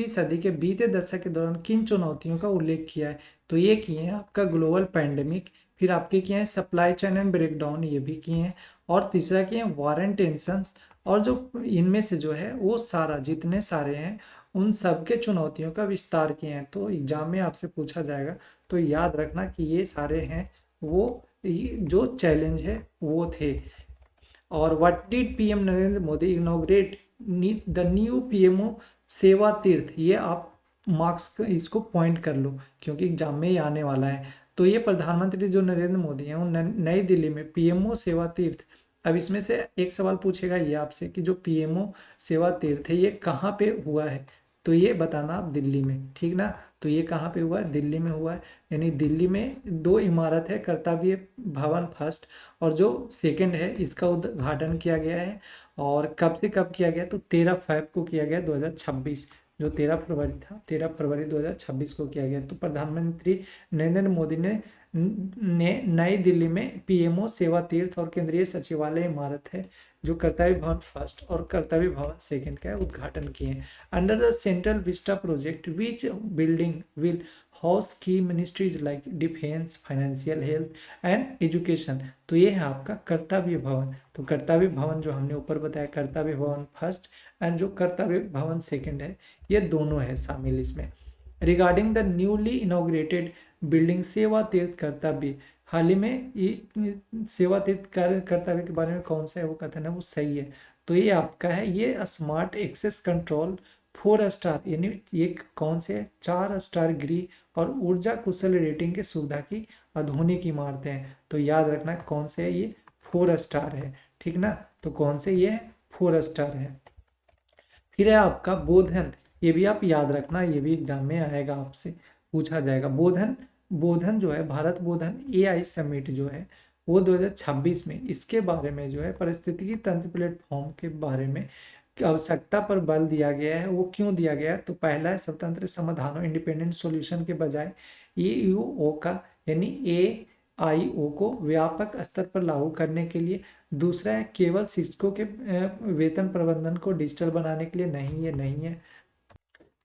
सदी के बीते दशक के दौरान किन चुनौतियों का उल्लेख किया है। तो ये किए हैं आपका ग्लोबल पैंडेमिक, फिर आपके किए हैं सप्लाई चेन एंड ब्रेकडाउन, ये भी किए हैं, और तीसरा किए हैं वार एंड टेंशन। और जो इनमें से जो है वो सारा जितने सारे हैं उन सब के चुनौतियों का विस्तार किए हैं। तो एग्जाम में आपसे पूछा जाएगा, तो याद रखना कि ये सारे हैं वो जो चैलेंज है वो थे। और what did PM Narendra Modi inaugurate the new PMO सेवा तीर्थ, ये आप मार्क्स इसको पॉइंट कर लो क्योंकि एग्जाम में ही आने वाला है। तो ये प्रधानमंत्री जो नरेंद्र मोदी हैं वो नई दिल्ली में पीएमओ सेवा तीर्थ। अब इसमें से एक सवाल पूछेगा ये आपसे कि जो पीएमओ सेवा तीर्थ है ये कहाँ पे हुआ है। तो ये बताना आप दिल्ली में, ठीक ना। तो ये कहाँ पे हुआ है, दिल्ली में हुआ है। यानी दिल्ली में दो इमारत है, कर्तव्य भवन फर्स्ट और जो सेकंड है इसका उद्घाटन किया गया है। और कब से कब किया गया, तो 13 फरवरी को किया गया 2026। जो 13 फरवरी था, 13 फरवरी 2026 को किया गया। तो प्रधानमंत्री नरेंद्र मोदी ने नई दिल्ली में पीएमओ सेवा तीर्थ और केंद्रीय सचिवालय इमारत है जो कर्तव्य भवन फर्स्ट और कर्तव्य भवन सेकंड का उद्घाटन किए। Under the Central Vista project which building will house की ministries like defence, financial, health and education. तो ये है आपका कर्तव्य भवन। तो कर्तव्य भवन जो हमने ऊपर बताया कर्तव्य भवन फर्स्ट एंड जो कर्तव्य भवन सेकंड है ये दोनों है शामिल इसमें। Regarding the newly inaugurated building सेवा तीर्थ कर्तव्य, हाल ही में ये सेवा तीर्थ कर्तव्य के बारे में कौन सा है वो कथन है वो सही है। तो ये आपका है ये स्मार्ट एक्सेस कंट्रोल 4 स्टार, यानी ये कौन से 4 स्टार गृह और ऊर्जा कुशल रेटिंग की सुविधा की आधुनिक इमारतें हैं। तो याद रखना कौन से है ये 4 स्टार है, ठीक ना। तो कौन से ये 4 स्टार है। फिर है आपका बोधन, ये भी आप याद रखना, ये भी एग्जाम में आएगा, आपसे पूछा जाएगा। बोधन जो है भारत बोधन एआई समिट जो है वो 2026 में इसके बारे में जो है पारिस्थितिकी तंत्र प्लेटफॉर्म के बारे में आवश्यकता पर बल दिया गया है। वो क्यों दिया गया है, तो पहला है स्वतंत्र समाधानों इंडिपेंडेंट सॉल्यूशन के बजाय एयूओ का यानी एआईओ को व्यापक स्तर पर लागू करने के लिए। दूसरा है केवल शिक्षकों के वेतन प्रबंधन को डिजिटल बनाने के लिए। नहीं, ये नहीं है।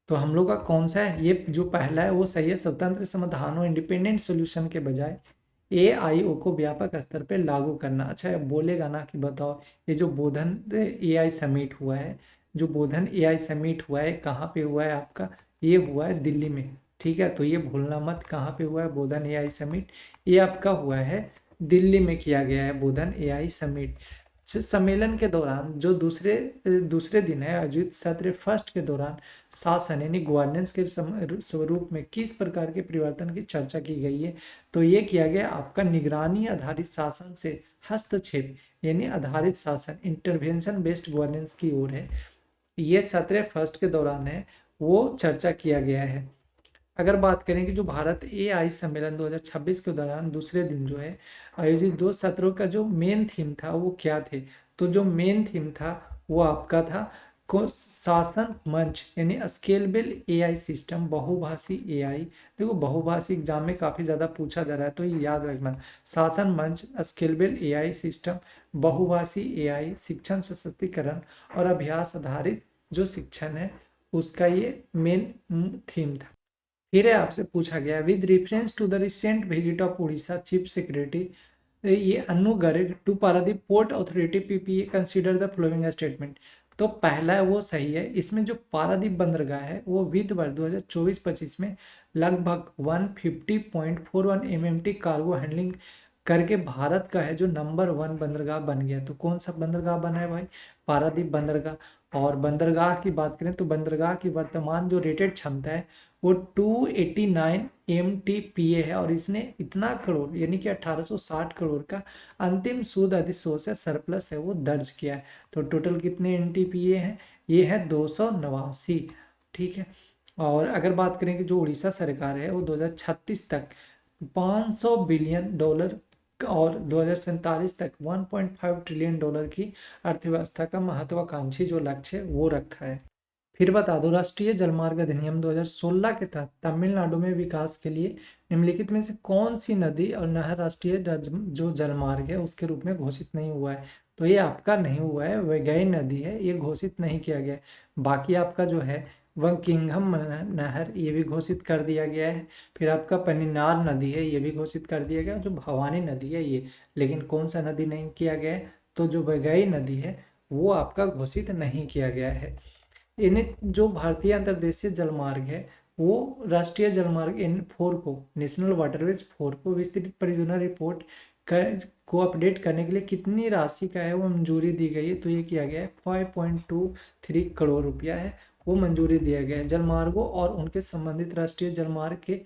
तो हम लोग का कौन सा है, ये जो पहला है वो सही है, स्वतंत्र समाधानों इंडिपेंडेंट सॉल्यूशन के बजाय एआईओ को व्यापक स्तर पे लागू करना। अच्छा बोलेगा ना कि बताओ ये जो बोधन एआई समिट हुआ है, जो बोधन एआई समिट हुआ है कहाँ पे हुआ है आपका, ये हुआ है दिल्ली में, ठीक है। तो ये भूलना मत, कहाँ पे हुआ है बोधन एआई समिट, ये आपका हुआ है दिल्ली में किया गया है बोधन एआई समिट। सम्मेलन के दौरान जो दूसरे दिन है आयोजित सत्र फर्स्ट के दौरान शासन यानी गवर्नेंस के स्वरूप में किस प्रकार के परिवर्तन की चर्चा की गई है। तो ये किया गया आपका निगरानी आधारित शासन से हस्तक्षेप यानी आधारित शासन इंटरवेंशन बेस्ड गवर्नेंस की ओर है। ये सत्र फर्स्ट के दौरान है वो चर्चा किया गया है। अगर बात करें कि जो भारत एआई सम्मेलन 2026 के दौरान दूसरे दिन जो है आयोजित 2 सत्रों का जो मेन थीम था वो क्या थे, तो जो मेन थीम था वो आपका था को शासन मंच यानी स्केलेबल एआई सिस्टम, बहुभाषी एआई। देखो बहुभाषी एग्जाम में काफी ज्यादा पूछा जा रहा है तो ये याद रखना, शासन मंच, स्केलेबल एआई सिस्टम, बहुभाषी एआई, शिक्षण सशक्तिकरण और अभ्यास आधारित जो शिक्षण है उसका ये मेन थीम था। फिर आपसे पूछा गया with reference to the recent visit of Orissa chief secretary ये Anu Garg to Paradip port authority PPA consider the following statement. तो पहला है वो सही है, इसमें जो पारादीप बंदरगाह है वो वित्त वर्ष 2024-25 में लगभग 150.41 MMT कार्गो हैंडलिंग करके भारत का है जो नंबर 1 बंदरगाह बन गया। तो कौन सा बंदरगाह बना है भाई, पारादीप बंदरगाह। और बंदरगाह की बात करें तो बंदरगाह की वर्तमान जो रेटेड क्षमता है वो 289 MTPA है, और इसने इतना करोड़ यानी कि 1860 करोड़ का अंतिम सूद अधिशोष है, सरप्लस है, वो दर्ज किया है। तो टोटल कितने NTPA हैं? ये है 289। ठीक है। और अगर बात करें कि जो उड़ीसा सरकार है वो 2036 तक $500 बिलियन और 2047 तक $1.5 ट्रिलियन की अर्थव्यवस्था का महत्वाकांक्षी जो लक्ष्य है वो रखा है। फिर बता दो, राष्ट्रीय जलमार्ग अधिनियम 2016 के तहत तमिलनाडु में विकास के लिए निम्नलिखित में से कौन सी नदी और नहर राष्ट्रीय जो जलमार्ग है उसके रूप में घोषित नहीं हुआ है? तो ये आपका नहीं हुआ है, वैगई नदी है, ये घोषित नहीं किया गया है। बाकी आपका जो है वह किंघम नहर, ये भी घोषित कर दिया गया है। फिर आपका पनिनार नदी है, ये भी घोषित कर दिया गया। जो भवानी नदी है ये, लेकिन कौन सा नदी नहीं किया गया है? तो जो वैगई नदी है वो आपका घोषित नहीं किया गया है। इन्हें जो भारतीय अंतर्देशीय जलमार्ग है वो राष्ट्रीय जलमार्ग N4 को, नेशनल वाटरवेज 4 को विस्तृत परियोजना रिपोर्ट को अपडेट करने के लिए कितनी राशि का है वो मंजूरी दी गई है? तो ये किया गया है 5.23 करोड़ रुपया है, वो मंजूरी दिया गया है। जलमार्गों और उनके संबंधित राष्ट्रीय जलमार्ग के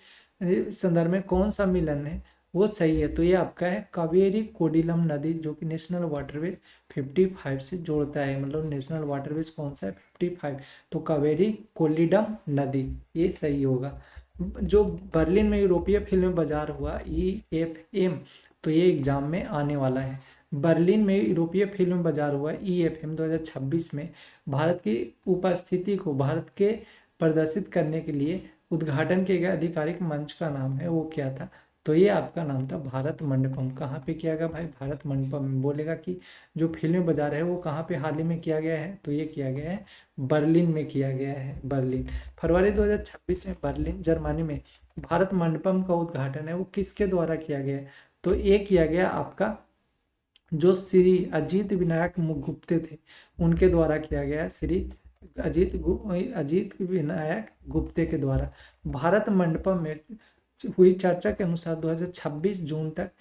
संदर्भ में कौन सा मिलन है वो सही है? तो ये आपका है कावेरी कोडिलम नदी, जो कि नेशनल वाटरवेज 55 से जोड़ता है। मतलब नेशनल वाटरवेज कौन सा है? 55। तो कावेरी कोलिडम नदी, ये सही होगा। जो बर्लिन में यूरोपीय फिल्म बाजार हुआ EFM, तो ये एग्जाम में आने वाला है। बर्लिन में यूरोपीय फिल्म बाजार हुआ EFM 2026 में भारत की उपस्थिति को भारत के प्रदर्शित करने के लिए उद्घाटन किए गए आधिकारिक मंच का नाम है वो क्या था? तो ये आपका नाम था भारत मंडपम। कहाँ पे किया गया भाई? भारत मंडपम में। बोलेगा कि जो फिल्म बाजार है वो कहाँ पे हाल ही में किया गया है? तो ये किया गया है बर्लिन में किया गया है, बर्लिन। फरवरी 2026 में बर्लिन जर्मनी में भारत मंडपम का उद्घाटन है वो किसके द्वारा किया गया है? तो ये किया गया आपका जो श्री अजीत विनायक गुप्ते थे उनके द्वारा किया गया है, श्री अजीत विनायक गुप्ते के द्वारा। भारत मंडपम में हुई चर्चा के अनुसार 2026 जून तक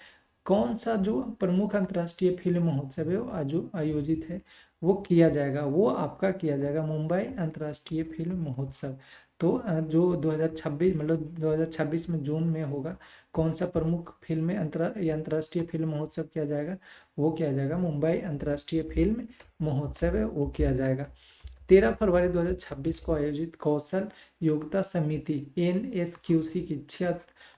कौन सा जो प्रमुख अंतर्राष्ट्रीय फिल्म महोत्सव है वो आयोजित है वो किया जाएगा? वो आपका किया जाएगा मुंबई अंतर्राष्ट्रीय फिल्म महोत्सव। तो जो 2026 मतलब 2026 में जून में होगा, कौन सा प्रमुख फिल्म अंतर्राष्ट्रीय फिल्म महोत्सव किया जाएगा? वो किया जाएगा मुंबई अंतर्राष्ट्रीय फिल्म महोत्सव है वो किया जाएगा। 13 फरवरी 2026 को आयोजित कौशल योग्यता समिति NSQC की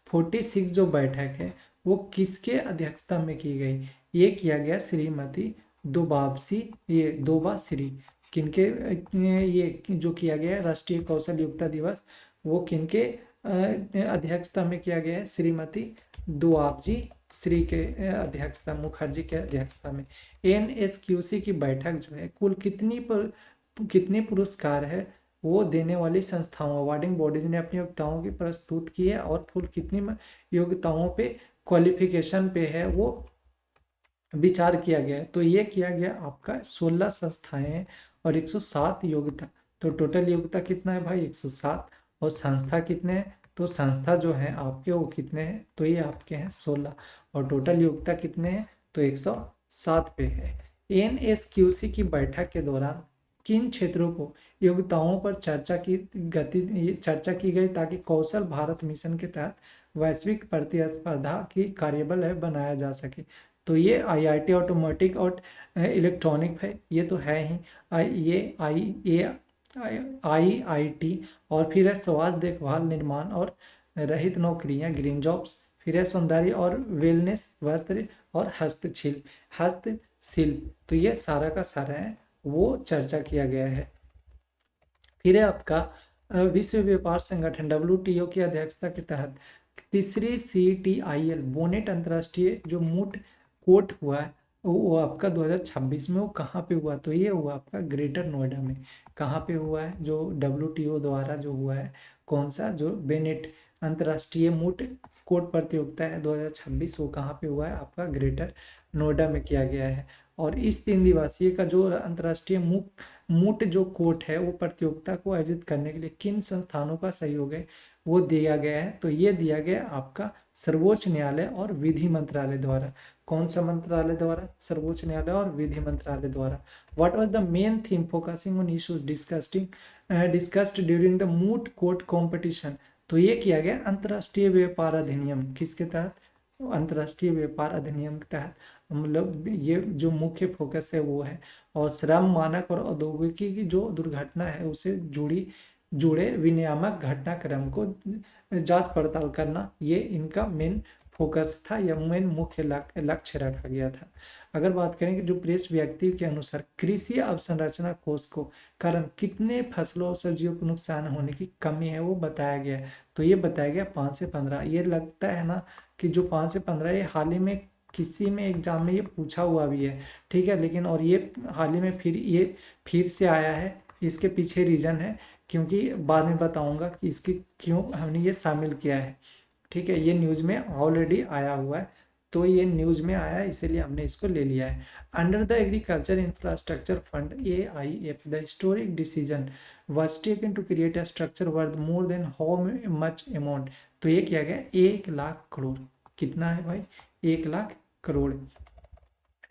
46 जो बैठक है वो किसके अध्यक्षता में की गई? ये किया गया श्रीमती दोबा श्री। किनके ये जो किया गया है राष्ट्रीय कौशल योग्यता दिवस वो किनके अध्यक्षता में किया गया है? श्रीमती दुआबजी श्री के अध्यक्षता, मुखर्जी के अध्यक्षता में। NSQC की बैठक जो है कुल कितनी पुरस्कार है वो देने वाली संस्थाओं, अवार्डिंग बॉडीज ने अपनी योग्यताओं की प्रस्तुत की है, और कुल कितनी योग्यताओं पे, क्वालिफिकेशन पे है वो विचार किया गया है? तो ये किया गया आपका 16 संस्थाएं और 107 योग्यता। तो टोटल योग्यता कितना है भाई? 107। और संस्था कितने हैं? तो संस्था जो है आपके वो कितने हैं? तो ये आपके हैं 16। और टोटल योग्यता कितने हैं? तो 107 पे है। NSQC की बैठक के दौरान किन क्षेत्रों को योग्यताओं पर चर्चा की गई ताकि कौशल भारत मिशन के तहत वैश्विक प्रतिस्पर्धा की कार्यबल है बनाया जा सके? तो ये IIT ऑटोमेटिक और इलेक्ट्रॉनिक है, ये तो है ही। ये IIT, और फिर है स्वास्थ्य देखभाल, निर्माण और रहित नौकरियां, ग्रीन जॉब्स। फिर है सौंदर्य और वेलनेस, वस्त्र और हस्तशिल्प। तो ये सारा का सारा है वो चर्चा किया गया है। फिर है आपका विश्व व्यापार संगठन WTO की अध्यक्षता के तहत तीसरी CTIL बोनेट अंतर्राष्ट्रीय जो मूट कोर्ट हुआ है वो आपका 2026 में वो कहाँ पे हुआ? तो ये हुआ आपका ग्रेटर नोएडा में। कहाँ पे हुआ है? जो WTO द्वारा जो हुआ है, कौन सा? जो बेनेट अंतर्राष्ट्रीय मूट कोर्ट प्रतियोगिता है 2026, वो कहाँ पे हुआ है? आपका ग्रेटर नोएडा में किया गया है। और इस 3 दिवसीय का जो अंतर्राष्ट्रीय मूट जो कोर्ट है वो प्रतियोगिता को आयोजित करने के लिए किन संस्थानों का सहयोग है वो दिया गया है। तो ये दिया गया आपका सर्वोच्च न्यायालय और विधि मंत्रालय द्वारा। कौन सा मंत्रालय द्वारा? सर्वोच्च न्यायालय और विधि मंत्रालय द्वारा। What was the main theme focusing on issues discussed during the moot court competition? तो ये किया गया अंतर्राष्ट्रीय व्यापार अधिनियम। किसके तहत? अंतर्राष्ट्रीय व्यापार अधिनियम के तहत। मतलब ये जो मुख्य फोकस है वो है। और श्रम मानक और औद्योगिकी की जो दुर्घटना है उसे जुड़े विनियामक घटनाक्रम को जांच पड़ताल करना, ये इनका मेन फोकस था या मेन मुख्य लक्ष्य रखा गया था। अगर बात करें कि जो प्रेस व्यक्ति के अनुसार कृषि अवसंरचना कोष को कारण कितने फसलों और सब्जियों को नुकसान होने की कमी है वो बताया गया है। तो ये बताया गया 5 से 15। ये लगता है ना कि जो 5 से 15 ये हाल ही में किसी में एग्जाम में ये पूछा हुआ भी है, ठीक है। लेकिन और ये हाल ही में फिर से आया है। इसके पीछे रीजन है, क्योंकि बाद में बताऊंगा कि इसकी क्यों हमने ये शामिल किया है, ठीक है। ये न्यूज़ में ऑलरेडी आया हुआ है, तो ये न्यूज़ में आया है इसीलिए हमने इसको ले लिया है। Under the agriculture infrastructure fund AIF the historic decision was taken to create a structure worth more than how much amount? तो ये किया गया 1 लाख करोड़। कितना है भाई? 1 lakh crore.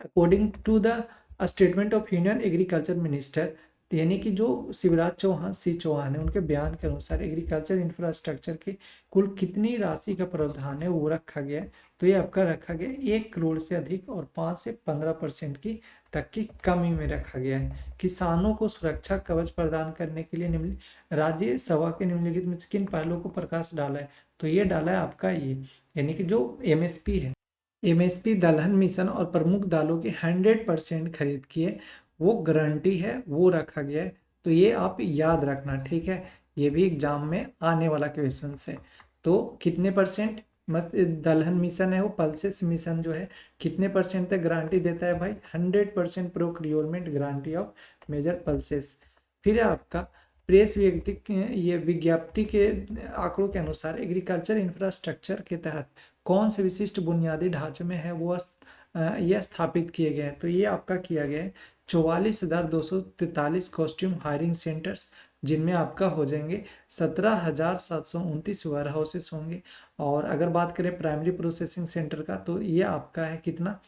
According to the statement of union agriculture minister, यानी कि जो शिवराज चौहान चौहान है उनके बयान के अनुसार एग्रीकल्चर इंफ्रास्ट्रक्चर की कुल कितनी राशि का प्रावधान है वो रखा गया है। तो ये आपका रखा गया 1 करोड़ से अधिक और 5 से 15% की तक की कमी में रखा गया है। किसानों को सुरक्षा कवच प्रदान करने के लिए राज्यसभा के निम्नलिखित में किन पहलों को प्रकाश डाला है? तो ये डाला है आपका ये, यानी कि जो MSP है, MSP दलहन मिशन और प्रमुख दालों की 100% खरीद की है, वो गारंटी है, वो रखा गया है। तो ये आप याद रखना, ठीक है। ये भी एग्जाम में आने वाला क्वेश्चन है। तो कितने परसेंट दलहन मिशन है वो पल्सेस मिशन जो है कितने परसेंट तक गारंटी देता है भाई? 100% procurement guarantee of major pulses. फिर है आपका प्रेस विज्ञप्ति के आंकड़ों के अनुसार एग्रीकल्चर इंफ्रास्ट्रक्चर के तहत कौन से विशिष्ट बुनियादी ढांचे में है वो यह स्थापित किए गए हैं? तो ये आपका किया गया है 44,243 कॉस्ट्यूम हायरिंग सेंटर्स, जिनमें आपका हो जाएंगे 17,729 वेयर हाउसेस होंगे। और अगर बात करें प्राइमरी प्रोसेसिंग सेंटर का, तो ये आपका है कितना?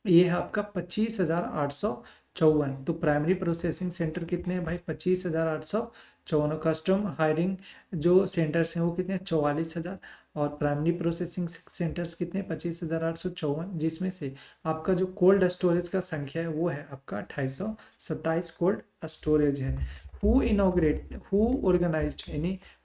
ये है आपका 25,854। तो प्राइमरी प्रोसेसिंग सेंटर कितने हैं भाई? 25,854। कस्टम हायरिंग जो सेंटर्स हैं वो कितने? 44,000। और प्राइमरी प्रोसेसिंग सेंटर्स कितने? 25,854, जिसमें से आपका जो कोल्ड स्टोरेज का संख्या है वो है आपका 2827 कोल्ड स्टोरेज है। Who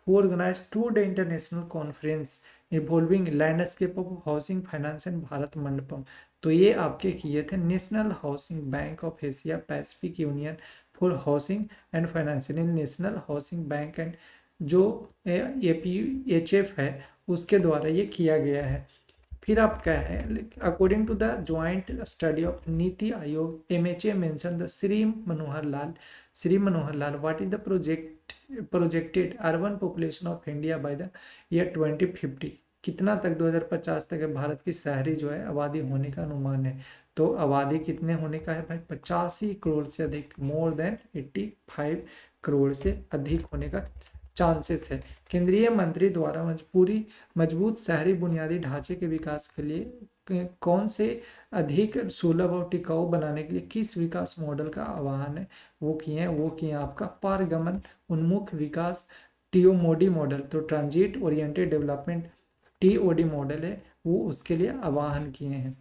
organized 2 day international conference involving landscape of housing finance and Bharat Mandapam? तो ये आपके किए थे National Housing Bank of Asia Pacific Union for Housing and Finance, National Housing Bank and जो APHF है उसके द्वारा ये किया गया है। फिर आप क्या है, according to the joint study of Niti Aayog MHA mention the Shri Manohar Lal what is the projected urban population of India by the year 2050? कितना तक 2050 तक भारत की शहरी जो है आबादी होने का अनुमान है? तो आबादी कितने होने का है भाई? 85 करोड़ से अधिक, मोर देन 85 करोड़ से अधिक होने का चांसेस है। केंद्रीय मंत्री द्वारा मजबूत शहरी बुनियादी ढांचे के विकास के लिए कौन से अधिक सुलभ और टिकाऊ बनाने के लिए किस विकास मॉडल का आह्वान है वो किए आपका पारगमन उन्मुख विकास TOMOD मॉडल। तो transit oriented development TOD model है वो उसके लिए आह्वान किए हैं।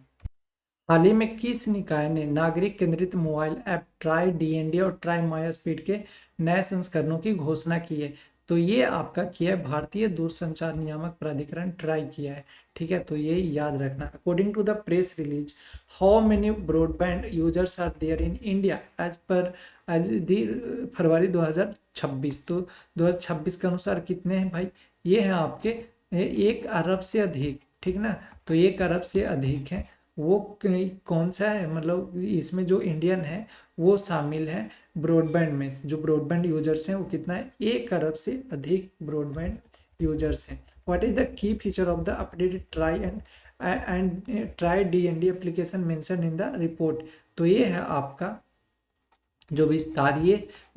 हाल ही में किस निकाय ने नागरिक केंद्रित मोबाइल ऐप ट्राई DND और ट्राई माई स्पीड के नए संस्करणों की घोषणा की है? तो ये आपका किया है भारतीय दूरसंचार नियामक प्राधिकरण ट्राई किया है, ठीक है। तो ये याद रखना। According to the press release, how many broadband users are there in India as the February 2026? तो 2026 के अनुसार कितने हैं भाई? ये हैं आपके 1 अरब से अधिक, ठीक ना। तो 1 अरब से अधिक है। वो कौन सा है? मतलब इसमें जो इंडियन है वो शामिल है ब्रॉडबैंड में। जो ब्रॉडबैंड यूजर्स हैं वो कितना है? 1 अरब से अधिक ब्रॉडबैंड यूजर्स हैं। What is the key feature of the updated try DND application mention in the report? तो ये है आपका जो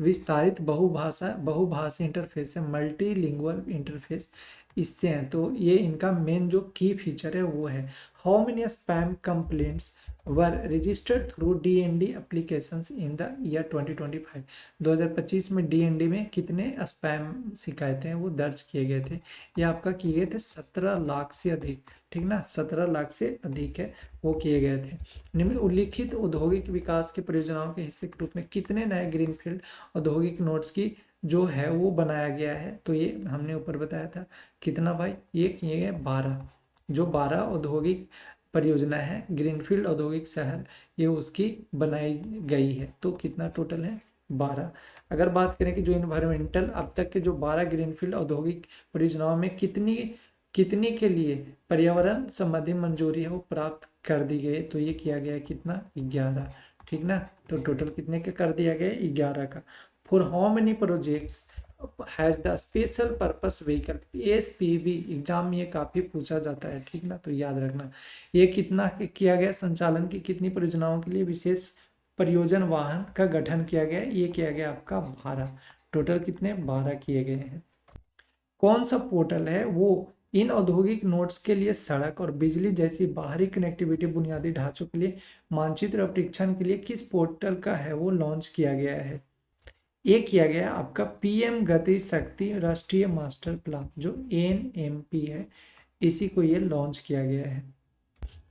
विस्तारित बहुभाषी इंटरफेस है, मल्टीलिंगुअल इंटरफेस। इससे हैं। तो ये इनका मेन जो की फीचर है वो है। How many spam complaints were registered through DND applications in the year 2025। 2025 में डीएनडी में कितने स्पैम शिकायतें हैं वो दर्ज किए गए थे। ये आपका किए गए थे 17 लाख से अधिक, ठीक ना, 17 लाख से अधिक है वो किए गए थे। निम्नलिखित औद्योगिक विकास की परियोजनाओं के हिस्से के रूप में कितने नए ग्रीनफील्ड औद्योगिक नोड्स की जो है वो बनाया गया है। तो ये हमने ऊपर बताया था कितना भाई, ये किए गए 12, जो 12 औद्योगिक परियोजना है ग्रीनफील्ड औद्योगिक शहर, ये उसकी बनाई गई है। तो कितना टोटल है 12। अगर बात करें कि जो इन्वायरमेंटल अब तक के जो 12 ग्रीनफील्ड औद्योगिक परियोजनाओं में कितनी कितनी के लिए पर्यावरण संबंधी मंजूरी है वो प्राप्त कर दी गई, तो ये किया गया कितना 11, ठीक ना। तो टोटल कितने का कर दिया गया 11 का। For how many projects has the special purpose vehicle, SPV exam में ये काफी पूछा जाता है, ठीक ना, तो याद रखना। ये कितना किया गया संचालन की कितनी परियोजनाओं के लिए विशेष परियोजन वाहन का गठन किया गया, ये किया गया आपका 12। टोटल कितने 12 किए गए हैं। कौन सा पोर्टल है वो इन औद्योगिक नोड्स के लिए सड़क और बिजली जैसी बाहरी कनेक्टिविटी बुनियादी ढांचों के लिए मानचित्र और परीक्षण के लिए किस पोर्टल का है वो लॉन्च किया गया है। ये किया गया आपका पीएम गति शक्ति राष्ट्रीय मास्टर प्लान, जो एनएमपी है, इसी को ये लॉन्च किया गया है।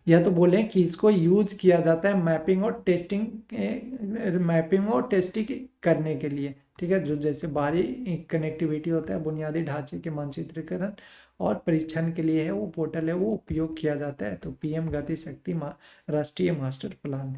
या तो बोले कि इसको यूज किया जाता है मैपिंग और टेस्टिंग करने के लिए, ठीक है, जो जैसे बाहरी कनेक्टिविटी होता है बुनियादी ढांचे के मानचित्रीकरण और परीक्षण के लिए है वो पोर्टल है वो उपयोग किया जाता है। तो पीएम गति शक्ति राष्ट्रीय मास्टर प्लान।